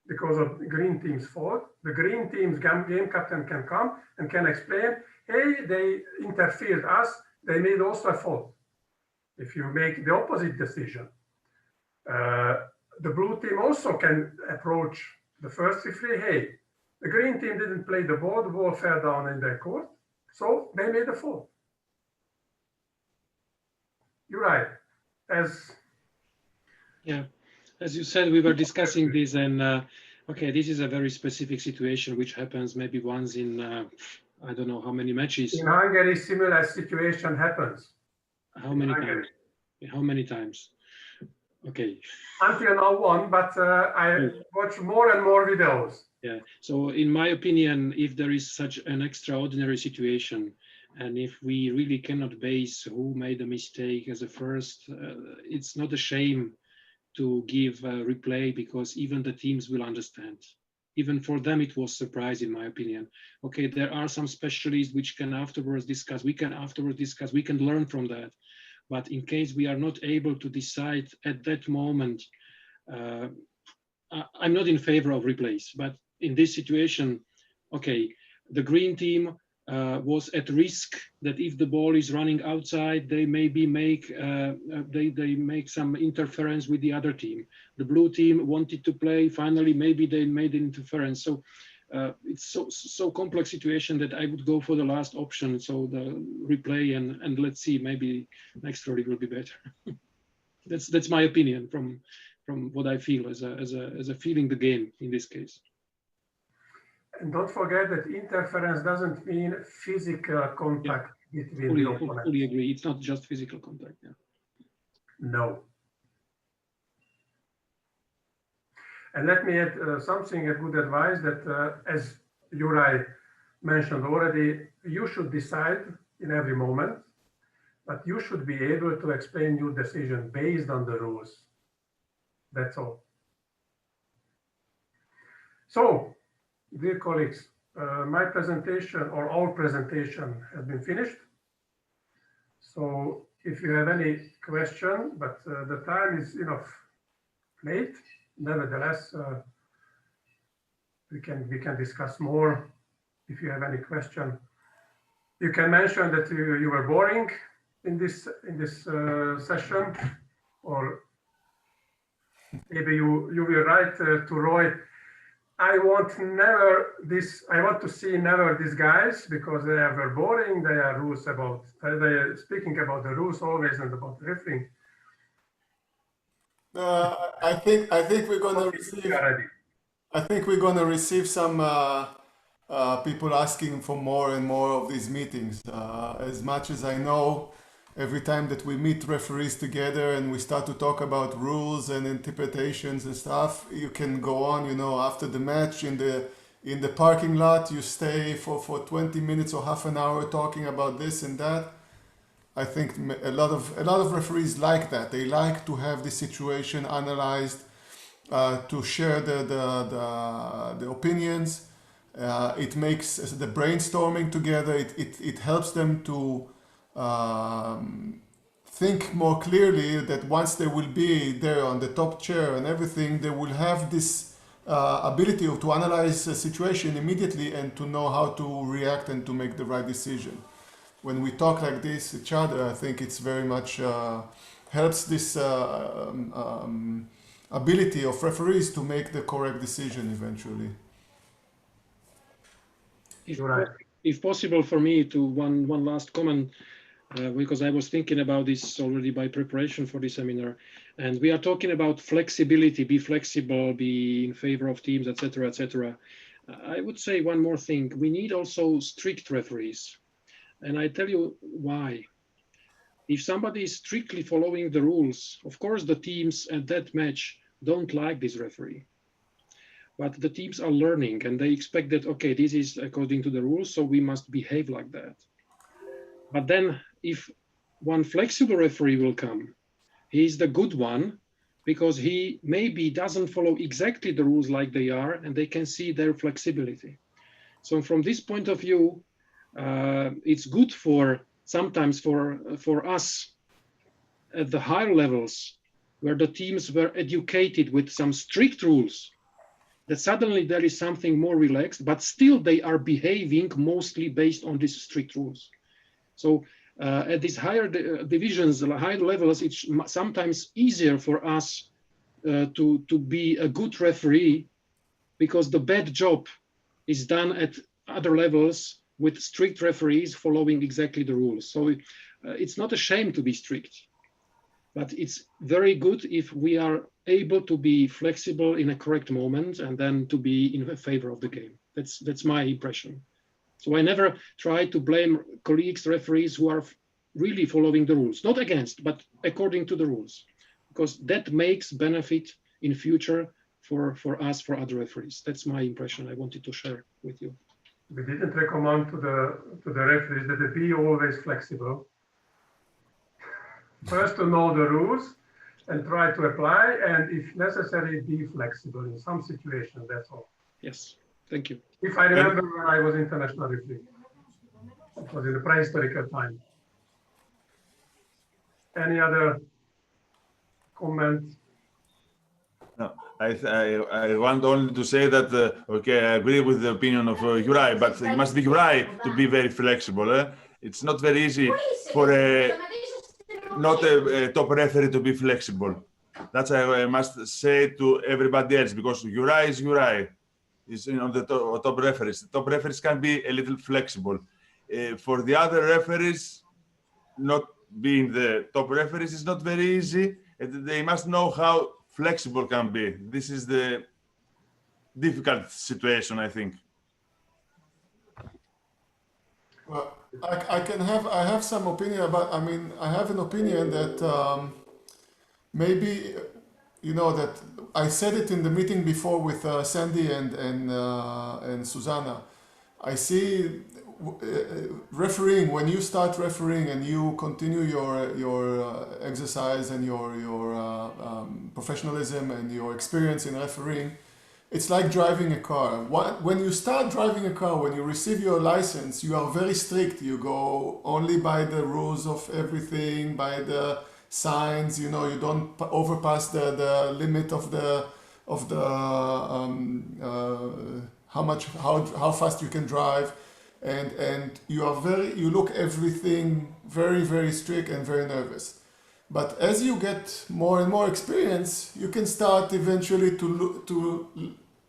because of the green team's fault, the green team's game captain can come and can explain, hey, they interfered us, they made also a fault. If you make the opposite decision, the blue team also can approach the first referee, hey, the green team didn't play the ball fell down in their court, so they made a fault. You're right. Yeah, as you said, we were discussing this, and okay, this is a very specific situation which happens maybe once in I don't know how many matches. In Hungary, similar situation happens. How many times? How many times? Okay. Until now one, but I watch more and more videos. Yeah. So in my opinion, if there is such an extraordinary situation, and if we really cannot base who made a mistake as a first, it's not a shame to give a replay, because even the teams will understand. Even for them, it was surprise, in my opinion. Okay, there are some specialists which can afterwards discuss. We can afterwards discuss. We can learn from that. But in case we are not able to decide at that moment, I'm not in favor of replays. But in this situation, okay, the green team was at risk that if the ball is running outside, they maybe make they make some interference with the other team. The blue team wanted to play. Finally, maybe they made an interference. So it's so complex situation that I would go for the last option. So the replay, and let's see, maybe next rally will be better. That's my opinion from what I feel as a feeling the game in this case. And don't forget that interference doesn't mean physical contact between the opponents. Fully agree. It's not just physical contact. Yeah. No. And let me add something, a good advice that, as Juraj mentioned already, you should decide in every moment, but you should be able to explain your decision based on the rules. That's all. So, dear colleagues, my presentation or our presentation has been finished. So if you have any question, but the time is enough late. Nevertheless, we can discuss more if you have any question. You can mention that you were boring in this session, or maybe you will write to Roy, I want to see never these guys because they are very boring. They are speaking about the rules always and about refereeing. I think we're gonna receive. I think we're gonna receive some people asking for more and more of these meetings. As much as I know, every time that we meet referees together and we start to talk about rules and interpretations and stuff, you can go on, after the match in the parking lot, you stay for 20 minutes or half an hour talking about this and that. I think a lot of referees like that. They like to have the situation analyzed, to share the opinions. It makes the brainstorming together. It helps them to think more clearly that once they will be there on the top chair and everything, they will have this ability to analyze a situation immediately and to know how to react and to make the right decision. When we talk like this each other, I think it's very much helps this ability of referees to make the correct decision eventually. If possible for me to one last comment, because I was thinking about this already by preparation for the seminar, and we are talking about flexibility, be flexible, be in favor of teams, etc., etc. I would say one more thing. We need also strict referees. And I tell you why. If somebody is strictly following the rules, of course the teams at that match don't like this referee. But the teams are learning and they expect that, okay, this is according to the rules, so we must behave like that. But then if one flexible referee will come, he's the good one because he maybe doesn't follow exactly the rules like they are and they can see their flexibility. So from this point of view, it's good sometimes for us at the higher levels where the teams were educated with some strict rules, that suddenly there is something more relaxed, but still they are behaving mostly based on these strict rules. So at these higher divisions, higher levels, it's sometimes easier for us to be a good referee because the bad job is done at other levels with strict referees following exactly the rules. So it's not a shame to be strict, but it's very good if we are able to be flexible in a correct moment and then to be in favor of the game. That's my impression. So I never try to blame colleagues, referees who are really following the rules, not against, but according to the rules. because that makes benefit in future for us, for other referees. That's my impression I wanted to share with you. We didn't recommend to the referees that they be always flexible. First to know the rules and try to apply, and if necessary, be flexible in some situations, that's all. Yes, thank you. If I remember when I was international referee, it was in the prehistoric time. Any other comments? No, I want only to say that, okay, I agree with the opinion of Juraj, but it must be Juraj to be very flexible. It's not very easy for not a top referee to be flexible. That's I must say to everybody else, because Juraj is Juraj. Is the top referees. The top referees can be a little flexible. For the other referees, not being the top referees is not very easy. And they must know how flexible can be. This is the difficult situation, I think. Well, I have some opinion about, I have an opinion that maybe, that I said it in the meeting before with Sandy and Susanna. I see refereeing, when you start refereeing and you continue your exercise and your professionalism and your experience in refereeing, it's like driving a car. When you start driving a car, when you receive your license, you are very strict. You go only by the rules of everything, by the signs. You don't overpass the limit of the how fast you can drive, and you look everything very, very strict and very nervous. But as you get more and more experience, you can start eventually to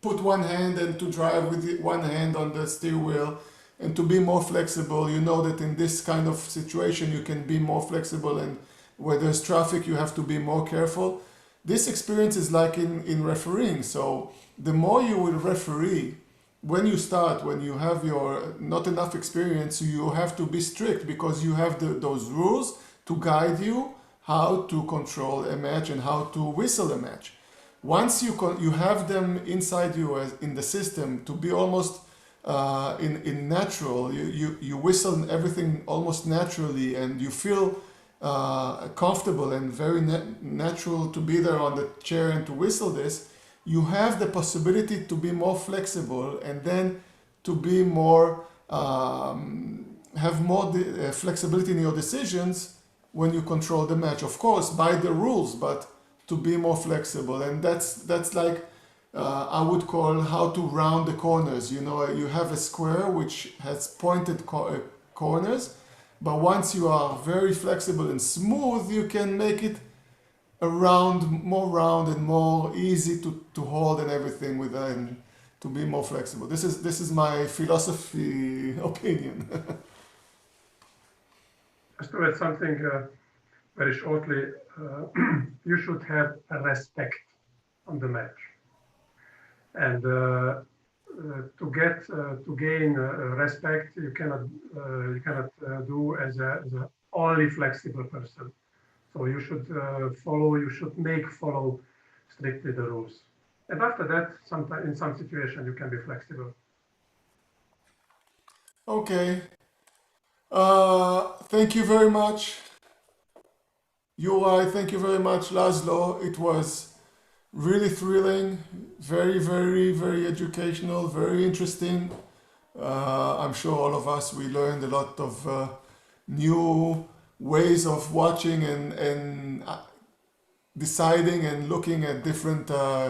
put one hand and to drive with one hand on the steering wheel and to be more flexible. You know that in this kind of situation you can be more flexible, and where there's traffic you have to be more careful. This experience is like in refereeing. So the more you will referee, when you start, when you have your not enough experience, you have to be strict because you have those rules to guide you how to control a match and how to whistle a match. Once you have them inside you as in the system to be almost in natural, you whistle everything almost naturally, and you feel comfortable and very natural to be there on the chair and to whistle this. You have the possibility to be more flexible and then to be more have more flexibility in your decisions when you control the match. Of course, by the rules, but to be more flexible. And that's like I would call how to round the corners. You have a square which has pointed corners, but once you are very flexible and smooth, you can make it more round and more easy to hold and everything with and to be more flexible. This is my philosophy opinion. Just to add something very shortly, you should have a respect on the match, and to gain respect, you cannot do as a only flexible person. So you should follow strictly the rules, and after that, sometimes in some situation you can be flexible. Okay. Thank you very much, Juraj. Thank you very much, Laszlo. It was really thrilling, very, very, very educational, very interesting. I'm sure all of us, we learned a lot of new ways of watching and deciding and looking at different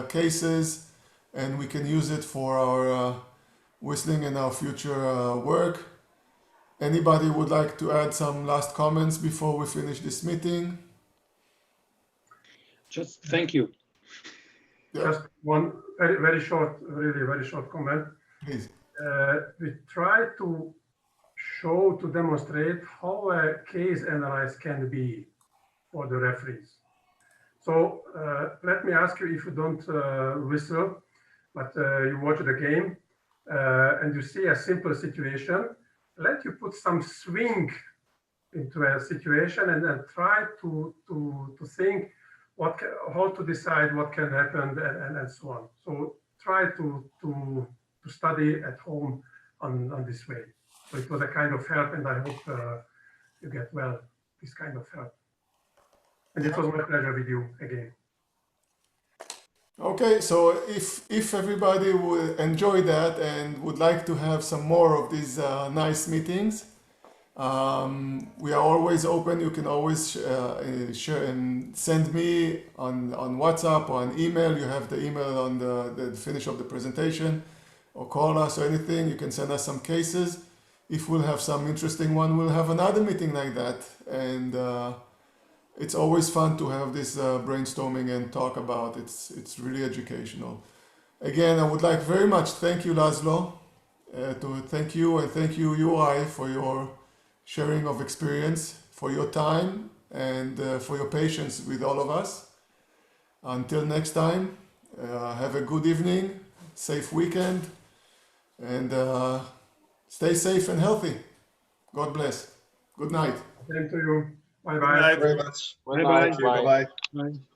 cases, and we can use it for our whistling and our future work. Anybody would like to add some last comments before we finish this meeting? Just thank you. Just one very, very short, really very short comment. Please. We try to demonstrate how a case analysis can be for the referees. So let me ask you, if you don't whistle, but you watch the game and you see a simple situation, let you put some swing into a situation and then try to think how to decide what can happen and so on. So try to study at home on this way. So it was a kind of help, and I hope you get well this kind of help. And it was my pleasure with you again. Okay, so if everybody would enjoy that and would like to have some more of these nice meetings, we are always open. You can always share and send me on WhatsApp or an email. You have the email on the finish of the presentation, or call us or anything. You can send us some cases. If we'll have some interesting one, we'll have another meeting like that. And it's always fun to have this brainstorming and talk about. It's really educational. Again, I would like very much thank you, Laszlo, to thank you, and thank you, Juraj, for your sharing of experience, for your time, and for your patience with all of us. Until next time, have a good evening, safe weekend, and stay safe and healthy. God bless. Good night. Same to you. Bye Thank bye. you very much. Bye-bye. Bye bye. Bye.